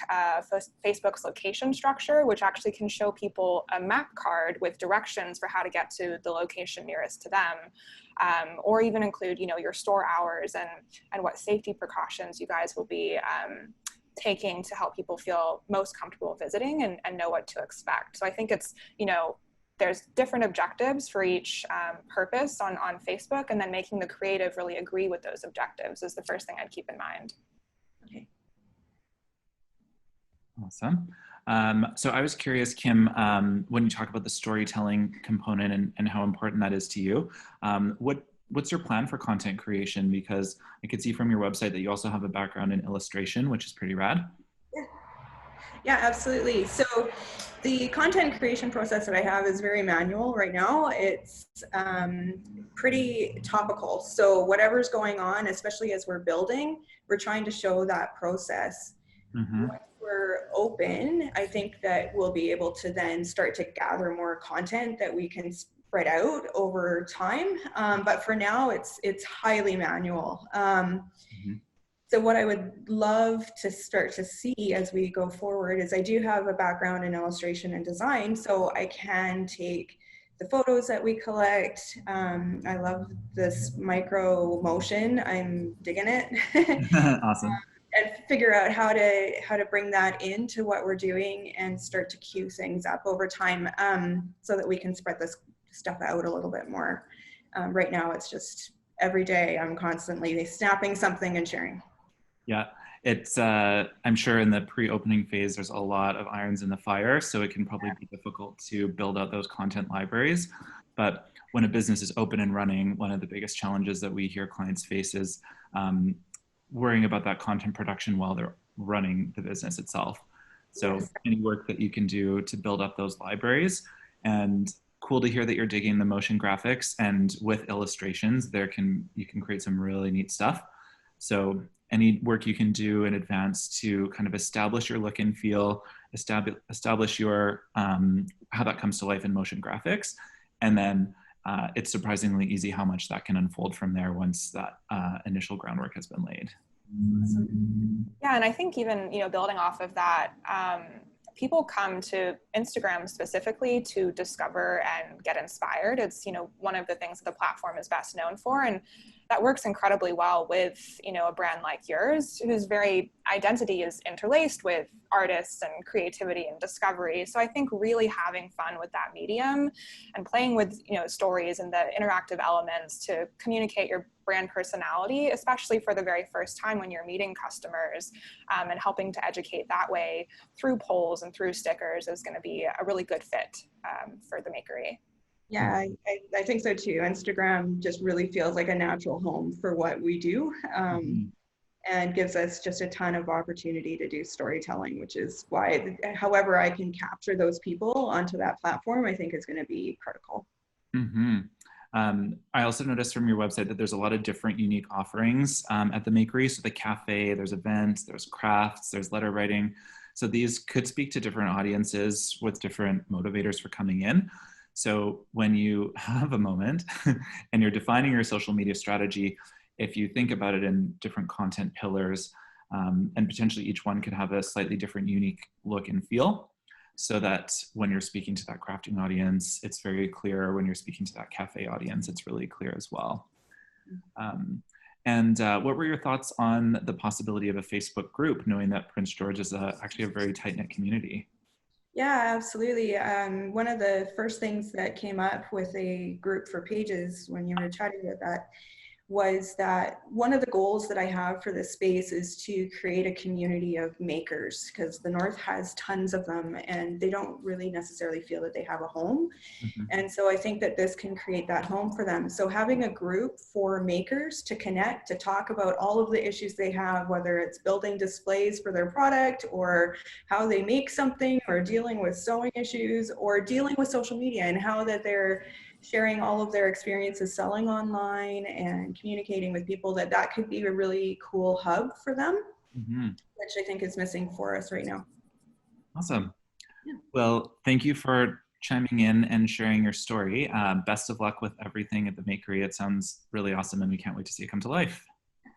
Facebook's location structure, which actually can show people a map card with directions for how to get to the location nearest to them, or even include, your store hours and what safety precautions you guys will be taking to help people feel most comfortable visiting and know what to expect. So I think it's, there's different objectives for each purpose on Facebook, and then making the creative really agree with those objectives is the first thing I'd keep in mind. Okay. Awesome. So I was curious, Kim, when you talk about the storytelling component and how important that is to you, what's your plan for content creation? Because I could see from your website that you also have a background in illustration, which is pretty rad. Yeah, absolutely. So the content creation process that I have is very manual right now. It's pretty topical. So whatever's going on, especially as we're building, we're trying to show that process. Mm-hmm. Once we're open, I think that we'll be able to then start to gather more content that we can spread out over time. But for now, it's highly manual. Mm-hmm. So what I would love to start to see as we go forward is I do have a background in illustration and design, so I can take the photos that we collect. I love this micro motion. I'm digging it. Awesome. And figure out how to bring that into what we're doing and start to cue things up over time, so that we can spread this stuff out a little bit more. Right now, it's just every day I'm constantly snapping something and sharing. Yeah, it's, I'm sure in the pre-opening phase, there's a lot of irons in the fire, so it can probably be difficult to build out those content libraries. But when a business is open and running, one of the biggest challenges that we hear clients face is worrying about that content production while they're running the business itself. So any work that you can do to build up those libraries and cool to hear that you're digging the motion graphics, and with illustrations, you can create some really neat stuff. So any work you can do in advance to kind of establish your look and feel, establish your how that comes to life in motion graphics, and then it's surprisingly easy how much that can unfold from there once that initial groundwork has been laid. Yeah, and I think even, building off of that, people come to Instagram specifically to discover and get inspired. It's, one of the things that the platform is best known for. And that works incredibly well with, a brand like yours, whose very identity is interlaced with artists and creativity and discovery. So I think really having fun with that medium and playing with, stories and the interactive elements to communicate your brand personality, especially for the very first time when you're meeting customers, and helping to educate that way through polls and through stickers is going to be a really good fit for the Makery. Yeah, I think so too. Instagram just really feels like a natural home for what we do, and gives us just a ton of opportunity to do storytelling, which is why, however I can capture those people onto that platform, I think is going to be critical. I also noticed from your website that there's a lot of different unique offerings at the Makery. So the cafe, there's events, there's crafts, there's letter writing. So these could speak to different audiences with different motivators for coming in. So when you have a moment and you're defining your social media strategy, if you think about it in different content pillars, and potentially each one could have a slightly different unique look and feel, so that when you're speaking to that crafting audience, it's very clear. When you're speaking to that cafe audience, it's really clear as well. And what were your thoughts on the possibility of a Facebook group, knowing that Prince George is actually a very tight-knit community? Yeah, absolutely. One of the first things that came up with a group for pages when you were chatting about that was that one of the goals that I have for this space is to create a community of makers, because the North has tons of them and they don't really necessarily feel that they have a home. And so I think that this can create that home for them. So having a group for makers to connect, to talk about all of the issues they have, whether it's building displays for their product or how they make something, or dealing with sewing issues, or dealing with social media and how that they're sharing all of their experiences selling online and communicating with people, that could be a really cool hub for them, which I think is missing for us right now. Awesome. Yeah. Well, thank you for chiming in and sharing your story. Best of luck with everything at the Makery. It sounds really awesome and we can't wait to see it come to life.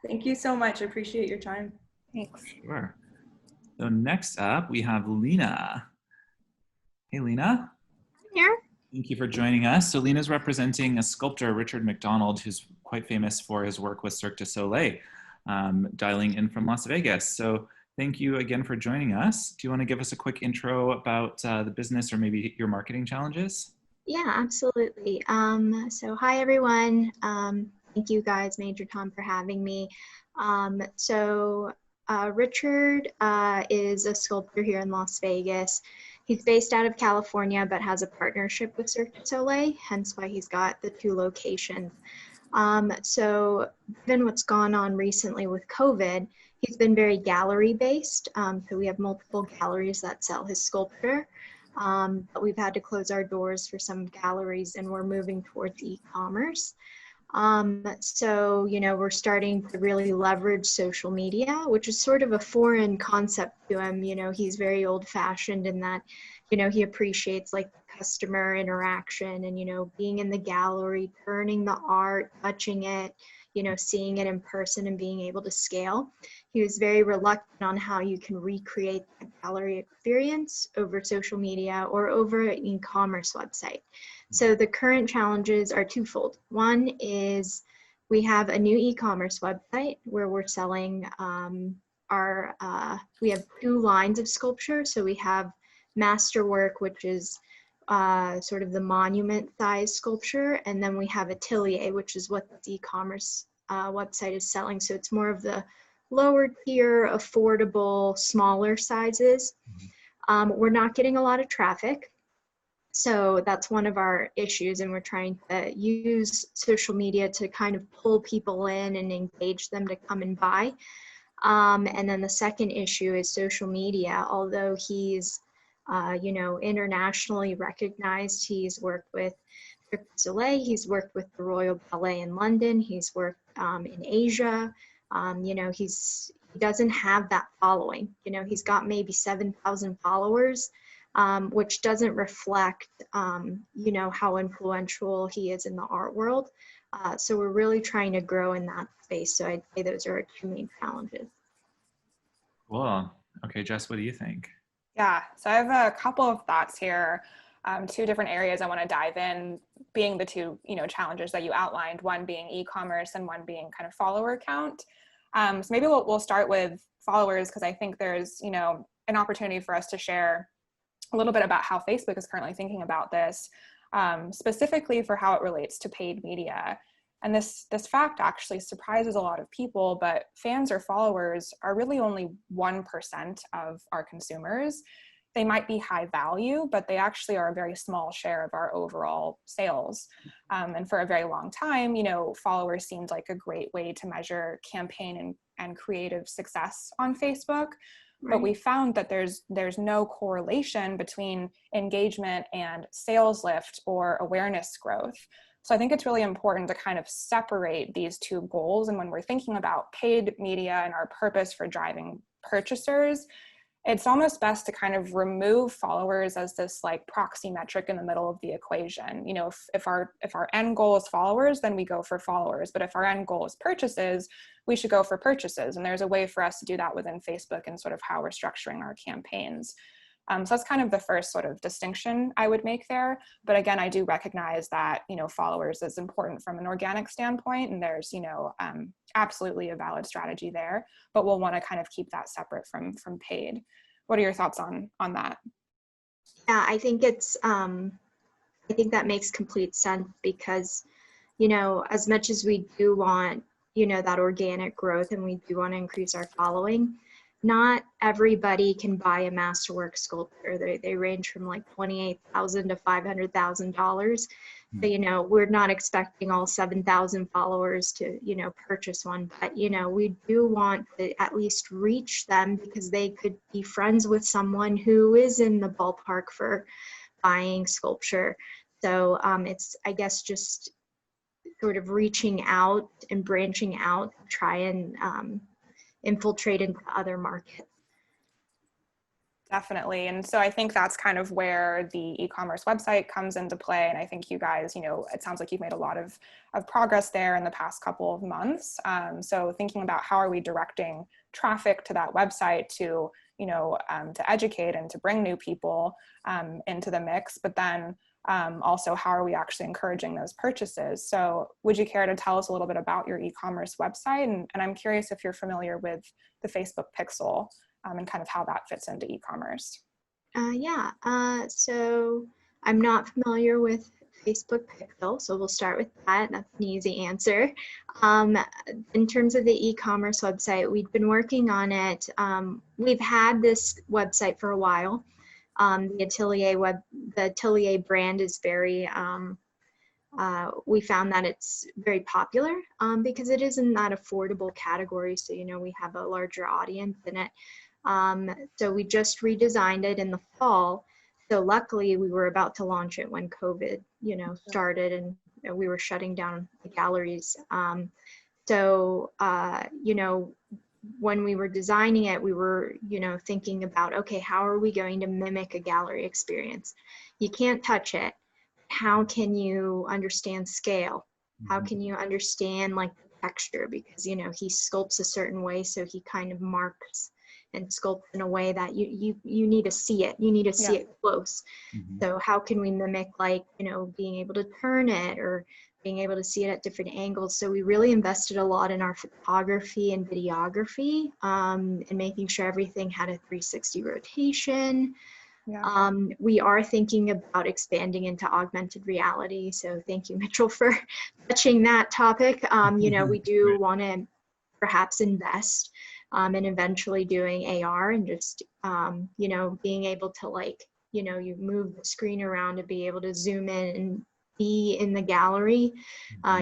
Thank you so much. I appreciate your time. Thanks. Sure. So next up, we have Lena. Hey, Lena. I'm here. Thank you for joining us. So Lena's representing a sculptor, Richard McDonald, who's quite famous for his work with Cirque du Soleil, dialing in from Las Vegas. So thank you again for joining us. Do you want to give us a quick intro about the business or maybe your marketing challenges? Yeah, absolutely. So hi, everyone. Thank you guys, MajorTom, for having me. Richard is a sculptor here in Las Vegas. He's based out of California, but has a partnership with Cirque du Soleil, hence why he's got the 2 locations. So given what's gone on recently with COVID, he's been very gallery based. So we have multiple galleries that sell his sculpture, but we've had to close our doors for some galleries and we're moving towards e-commerce. So, we're starting to really leverage social media, which is sort of a foreign concept to him. He's very old fashioned in that, he appreciates like customer interaction and, being in the gallery, turning the art, touching it, seeing it in person and being able to scale. He was very reluctant on how you can recreate the gallery experience over social media or over an e-commerce website. So the current challenges are twofold. One is we have a new e-commerce website where we're selling we have 2 lines of sculpture. So we have Masterwork, which is sort of the monument size sculpture. And then we have Atelier, which is what the e-commerce website is selling. So it's more of the lower tier, affordable, smaller sizes. We're not getting a lot of traffic. So that's one of our issues, and we're trying to use social media to kind of pull people in and engage them to come and buy. And then the second issue is social media. Although he's you know, internationally recognized. He's worked with Cirque du Soleil, he's worked with the Royal Ballet in London, he's worked in Asia. You know, he doesn't have that following. You know, he's got maybe 7,000 followers, which doesn't reflect, you know, how influential he is in the art world. So we're really trying to grow in that space. So I'd say those are our two main challenges. Cool. Okay, Jess, what do you think? Yeah, so I have a couple of thoughts here. Two different areas I want to dive in, being the two, you know, challenges that you outlined, one being e-commerce and one being kind of follower count. So maybe we'll start with followers, because I think there's, you know, an opportunity for us to share a little bit about how Facebook is currently thinking about this, specifically for how it relates to paid media. And this fact actually surprises a lot of people, but fans or followers are really only 1% of our consumers. They might be high value, but they actually are a very small share of our overall sales. And for a very long time, you know, followers seemed like a great way to measure campaign and creative success on Facebook. Right. But we found that there's no correlation between engagement and sales lift or awareness growth. So I think it's really important to kind of separate these two goals. And when we're thinking about paid media and our purpose for driving purchasers, it's almost best to kind of remove followers as this like proxy metric in the middle of the equation. You know, if our end goal is followers, then we go for followers. But if our end goal is purchases, we should go for purchases. And there's a way for us to do that within Facebook and sort of how we're structuring our campaigns. So that's kind of the first sort of distinction I would make there. But again, I do recognize that, you know, followers is important from an organic standpoint, and there's, you know, absolutely a valid strategy there, but we'll want to kind of keep that separate from paid. What are your thoughts on that? Yeah, I think it's, I think that makes complete sense because, you know, as much as we do want, you know, that organic growth and we do want to increase our following, not everybody can buy a masterwork sculpture. They range from like $28,000 to $500,000. So, you know, we're not expecting all 7,000 followers to, you know, purchase one, but, you know, we do want to at least reach them because they could be friends with someone who is in the ballpark for buying sculpture. So it's, I guess, just sort of reaching out and branching out to try and infiltrate into other markets. Definitely. And so I think that's kind of where the e-commerce website comes into play. And I think you guys, you know, it sounds like you've made a lot of progress there in the past couple of months. So thinking about how are we directing traffic to that website to, you know, to educate and to bring new people into the mix, but then also how are we actually encouraging those purchases? So would you care to tell us a little bit about your e-commerce website? And I'm curious if you're familiar with the Facebook Pixel and kind of how that fits into e-commerce. Yeah, so I'm not familiar with Facebook Pixel, so we'll start with that. That's an easy answer. In terms of the e-commerce website, we've been working on it. We've had this website for a while. The Atelier brand is very, we found that it's very popular because it is in that affordable category. So, you know, we have a larger audience in it. So we just redesigned it in the fall. So luckily we were about to launch it when COVID, you know, started and we were shutting down the galleries. So, you know, when we were designing it, we were, you know, thinking about, okay, how are we going to mimic a gallery experience? You can't touch it. How can you understand scale? How can you understand like the texture? Because, you know, he sculpts a certain way, so he kind of marks and sculpts in a way that you need to see it. You need to see it close. So how can we mimic, like, you know, being able to turn it or being able to see it at different angles? So we really invested a lot in our photography and videography and making sure everything had a 360 rotation. We are thinking about expanding into augmented reality. So thank you, Mitchell, for touching that topic. You know, we do want to perhaps invest and eventually doing AR and just, you know, being able to, like, you know, you move the screen around to be able to zoom in and be in the gallery,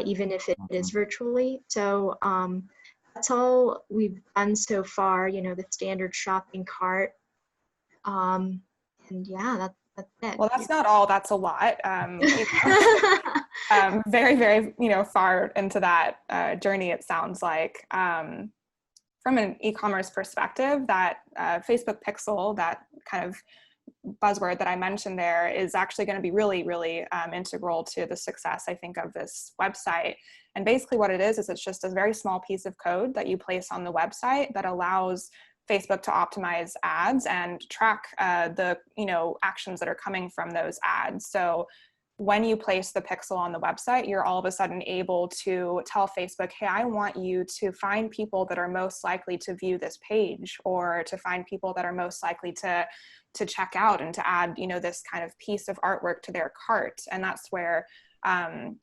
even if it is virtually. So that's all we've done so far, you know, the standard shopping cart. And yeah, that's it. Well, that's not all, that's a lot. Very, very, far into that journey, it sounds like. From an e-commerce perspective, that Facebook Pixel, that kind of buzzword that I mentioned there, is actually going to be really, really integral to the success, I think, of this website. And basically what it is it's just a very small piece of code that you place on the website that allows Facebook to optimize ads and track the actions that are coming from those ads. So when you place the pixel on the website, you're all of a sudden able to tell Facebook, hey, I want you to find people that are most likely to view this page, or to find people that are most likely to check out and to add, this kind of piece of artwork to their cart. And that's where,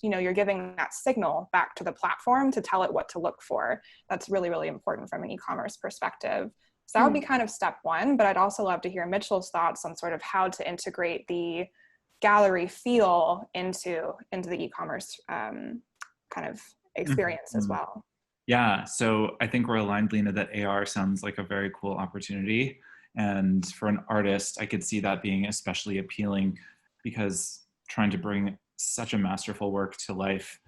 you're giving that signal back to the platform to tell it what to look for. That's really, really important from an e-commerce perspective. So that would be kind of step one, but I'd also love to hear Mitchell's thoughts on sort of how to integrate the gallery feel into the e-commerce kind of experience as well. Yeah, so I think we're aligned, Lena, that AR sounds like a very cool opportunity. And for an artist, I could see that being especially appealing, because trying to bring such a masterful work to life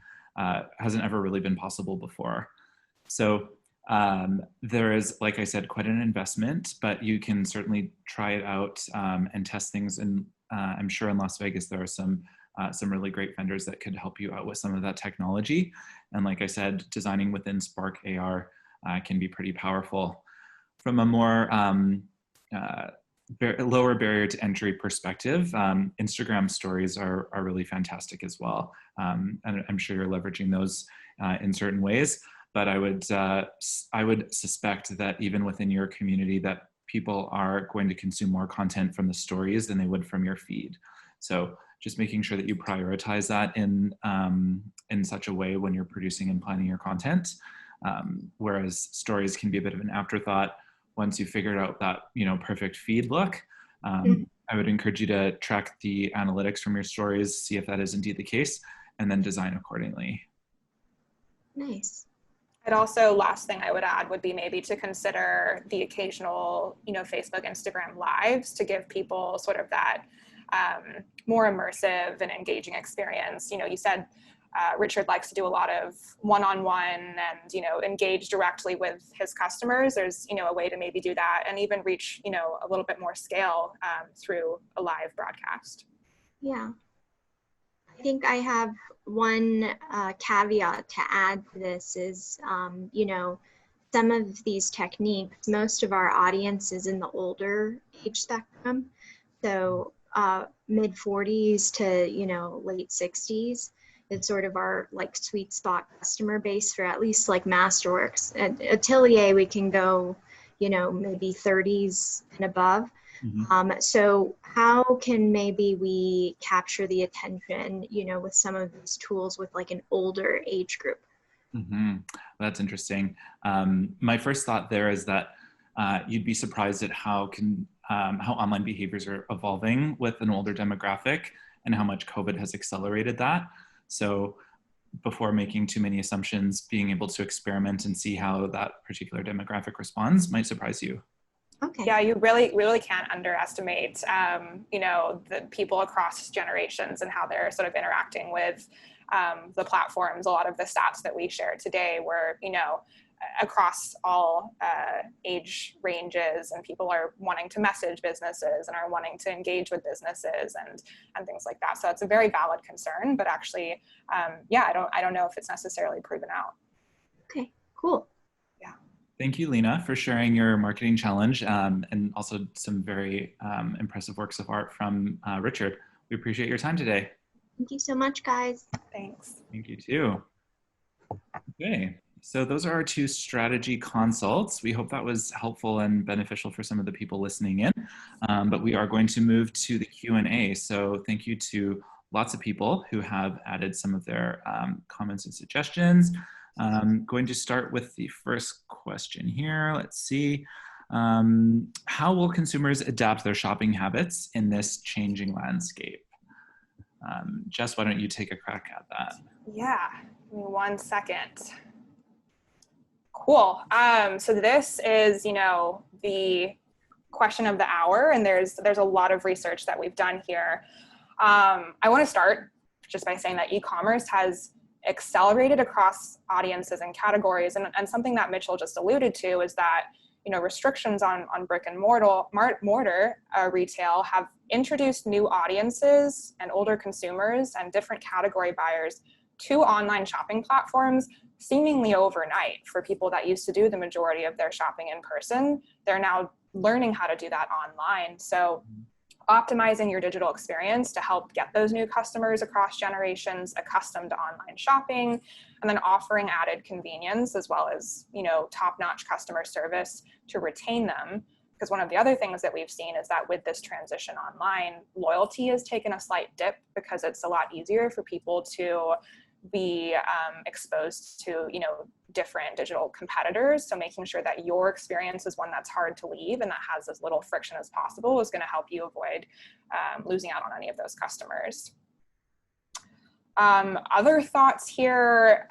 hasn't ever really been possible before. So there is, like I said, quite an investment, but you can certainly try it out and test things. And I'm sure in Las Vegas, there are some really great vendors that could help you out with some of that technology. And like I said, designing within Spark AR can be pretty powerful. From a more lower barrier to entry perspective, Instagram stories are really fantastic as well. And I'm sure you're leveraging those in certain ways. But I would suspect that even within your community, that people are going to consume more content from the stories than they would from your feed. So just making sure that you prioritize that in such a way when you're producing and planning your content. Whereas stories can be a bit of an afterthought once you figured out that perfect feed look. I would encourage you to track the analytics from your stories, see if that is indeed the case, and then design accordingly. Nice. And also, last thing I would add would be maybe to consider the occasional, Facebook, Instagram lives to give people sort of that more immersive and engaging experience. You said Richard likes to do a lot of one-on-one and, engage directly with his customers. There's, a way to maybe do that and even reach, a little bit more scale through a live broadcast. Yeah. I think I have one caveat to add to this is, some of these techniques, most of our audience is in the older age spectrum. So mid 40s to, late 60s. It's sort of our like sweet spot customer base for at least like Masterworks. At Atelier, we can go, maybe 30s and above. So how can maybe we capture the attention, with some of these tools with like an older age group? That's interesting. My first thought there is that you'd be surprised at how online behaviors are evolving with an older demographic and how much COVID has accelerated that. So before making too many assumptions, being able to experiment and see how that particular demographic responds might surprise you. Okay. Yeah, you really can't underestimate, the people across generations and how they're sort of interacting with the platforms. A lot of the stats that we shared today were, across all age ranges, and people are wanting to message businesses and are wanting to engage with businesses and things like that. So it's a very valid concern, but actually, I don't know if it's necessarily proven out. Okay, cool. Thank you, Lena, for sharing your marketing challenge and also some very impressive works of art from Richard. We appreciate your time today. Thank you so much, guys. Thanks. Thank you too. Okay, so those are our two strategy consults. We hope that was helpful and beneficial for some of the people listening in, but we are going to move to the Q&A. So thank you to lots of people who have added some of their comments and suggestions. I'm going to start with the first question here. Let's see. How will consumers adapt their shopping habits in this changing landscape? Jess, why don't you take a crack at that? Yeah, give me 1 second. Cool. So this is, the question of the hour, and there's a lot of research that we've done here. I want to start just by saying that e-commerce has accelerated across audiences and categories, and something that Mitchell just alluded to is that restrictions on brick and mortar retail have introduced new audiences and older consumers and different category buyers to online shopping platforms seemingly overnight. For people that used to do the majority of their shopping in person, they're now learning how to do that online. So optimizing your digital experience to help get those new customers across generations accustomed to online shopping, and then offering added convenience as well as, top-notch customer service to retain them. Because one of the other things that we've seen is that with this transition online, loyalty has taken a slight dip because it's a lot easier for people to be exposed to, different digital competitors. So making sure that your experience is one that's hard to leave and that has as little friction as possible is going to help you avoid losing out on any of those customers. Other thoughts here,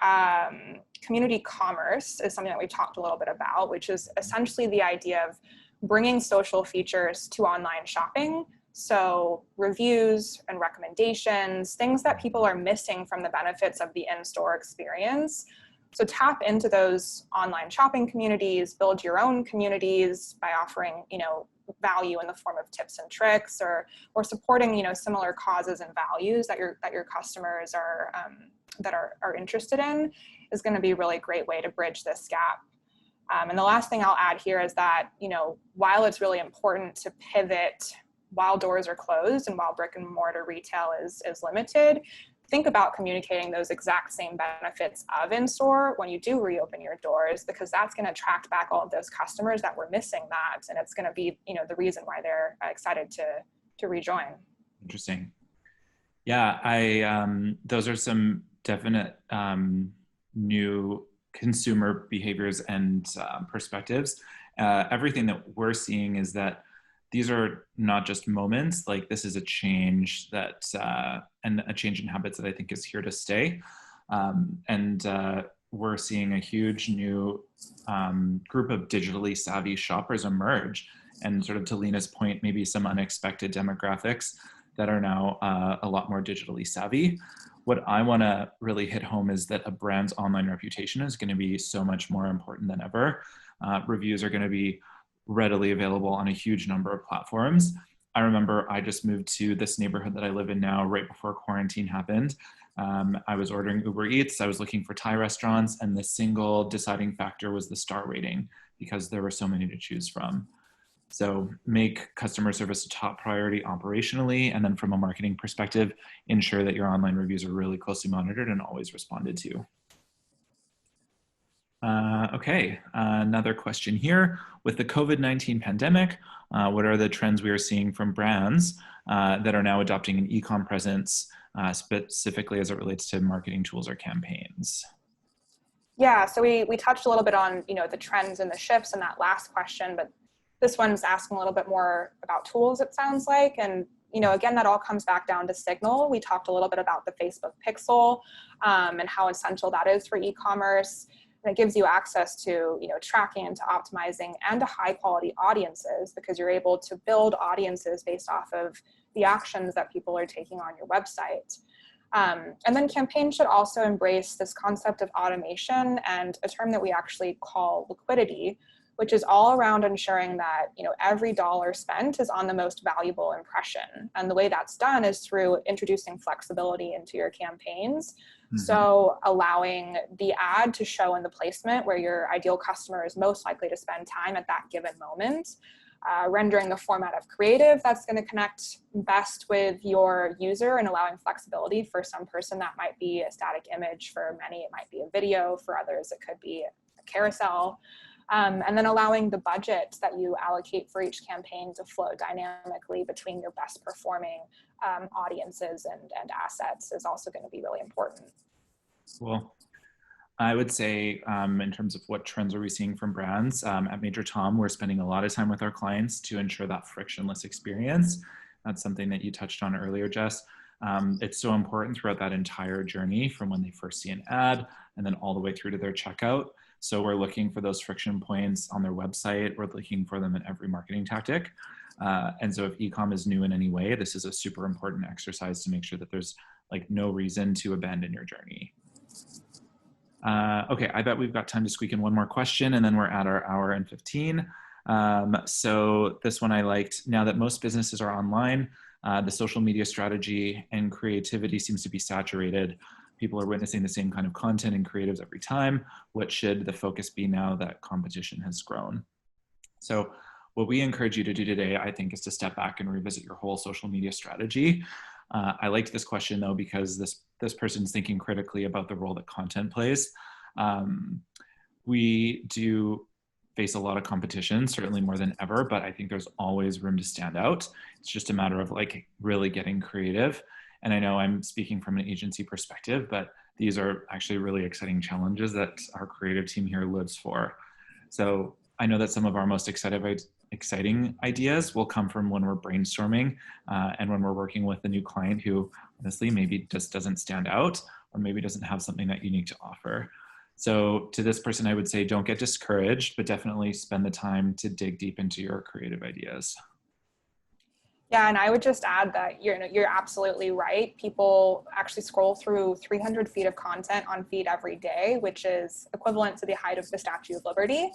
community commerce is something that we talked a little bit about, which is essentially the idea of bringing social features to online shopping. So reviews and recommendations, things that people are missing from the benefits of the in-store experience. So tap into those online shopping communities, build your own communities by offering, value in the form of tips and tricks, or supporting, similar causes and values that your customers are interested in, is going to be a really great way to bridge this gap. And the last thing I'll add here is that, while it's really important to pivot while doors are closed and while brick and mortar retail is limited, think about communicating those exact same benefits of in-store when you do reopen your doors, because that's going to attract back all of those customers that were missing that, and it's going to be, the reason why they're excited to rejoin. Interesting. Yeah, those are some definite new consumer behaviors and perspectives. Everything that we're seeing is that these are not just moments, like this is a change that, and a change in habits that I think is here to stay. We're seeing a huge new group of digitally savvy shoppers emerge. And sort of to Lena's point, maybe some unexpected demographics that are now a lot more digitally savvy. What I wanna really hit home is that a brand's online reputation is gonna be so much more important than ever. Reviews are gonna be readily available on a huge number of platforms. I remember I just moved to this neighborhood that I live in now right before quarantine happened. I was ordering Uber Eats, I was looking for Thai restaurants, and the single deciding factor was the star rating because there were so many to choose from. So make customer service a top priority operationally, and then from a marketing perspective, ensure that your online reviews are really closely monitored and always responded to. Okay, another question here. With the COVID-19 pandemic, what are the trends we are seeing from brands that are now adopting an e-com presence, specifically as it relates to marketing tools or campaigns? Yeah, so we touched a little bit on the trends and the shifts in that last question, but this one's asking a little bit more about tools, it sounds like. And again, that all comes back down to signal. We talked a little bit about the Facebook Pixel and how essential that is for e-commerce. And it gives you access to, tracking and to optimizing and to high quality audiences, because you're able to build audiences based off of the actions that people are taking on your website. And then campaigns should also embrace this concept of automation and a term that we actually call liquidity, which is all around ensuring that every dollar spent is on the most valuable impression. And the way that's done is through introducing flexibility into your campaigns. Mm-hmm. So allowing the ad to show in the placement where your ideal customer is most likely to spend time at that given moment, rendering the format of creative that's going to connect best with your user, and allowing flexibility. For some person that might be a static image, for many it might be a video, for others it could be a carousel. And then allowing the budget that you allocate for each campaign to flow dynamically between your best performing audiences and assets is also going to be really important. Cool. I would say in terms of what trends are we seeing from brands, at MajorTom, we're spending a lot of time with our clients to ensure that frictionless experience. That's something that you touched on earlier, Jess. It's so important throughout that entire journey from when they first see an ad and then all the way through to their checkout. So we're looking for those friction points on their website. We're looking for them in every marketing tactic. And so if e-com is new in any way, this is a super important exercise to make sure that there's like no reason to abandon your journey. Okay, I bet we've got time to squeak in one more question and then we're at our hour and 15. So this one I liked. Now that most businesses are online, the social media strategy and creativity seems to be saturated. People are witnessing the same kind of content and creatives every time. What should the focus be now that competition has grown? So what we encourage you to do today, I think, is to step back and revisit your whole social media strategy. I liked this question though, because this person's thinking critically about the role that content plays. We do face a lot of competition, certainly more than ever, but I think there's always room to stand out. It's just a matter of like really getting creative. And I know I'm speaking from an agency perspective, but these are actually really exciting challenges that our creative team here lives for. So I know that some of our most exciting ideas will come from when we're brainstorming and when we're working with a new client who honestly maybe just doesn't stand out or maybe doesn't have something that unique to offer. So to this person, I would say, don't get discouraged, but definitely spend the time to dig deep into your creative ideas. Yeah, and I would just add that you're absolutely right. People actually scroll through 300 feet of content on feed every day, which is equivalent to the height of the Statue of Liberty.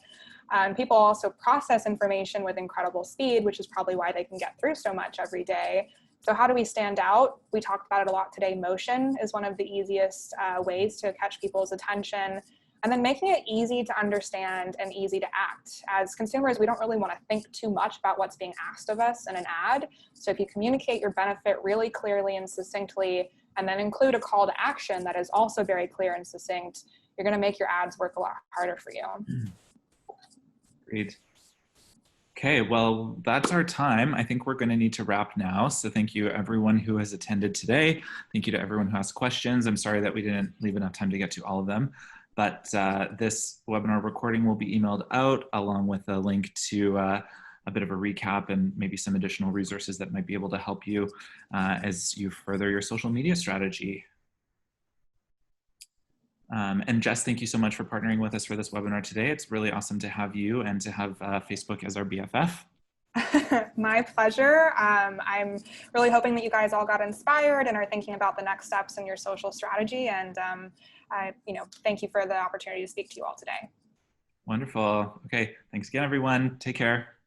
People also process information with incredible speed, which is probably why they can get through so much every day. So how do we stand out? We talked about it a lot today. Motion is one of the easiest ways to catch people's attention. And then making it easy to understand and easy to act. As consumers, we don't really want to think too much about what's being asked of us in an ad. So if you communicate your benefit really clearly and succinctly, and then include a call to action that is also very clear and succinct, you're going to make your ads work a lot harder for you. Great. Okay, well, that's our time. I think we're going to need to wrap now. So thank you everyone who has attended today. Thank you to everyone who asked questions. I'm sorry that we didn't leave enough time to get to all of them. But this webinar recording will be emailed out along with a link to a bit of a recap and maybe some additional resources that might be able to help you as you further your social media strategy. And Jess, thank you so much for partnering with us for this webinar today. It's really awesome to have you and to have Facebook as our BFF. My pleasure. I'm really hoping that you guys all got inspired and are thinking about the next steps in your social strategy. And thank you for the opportunity to speak to you all today. Wonderful. Okay, thanks again, everyone. Take care.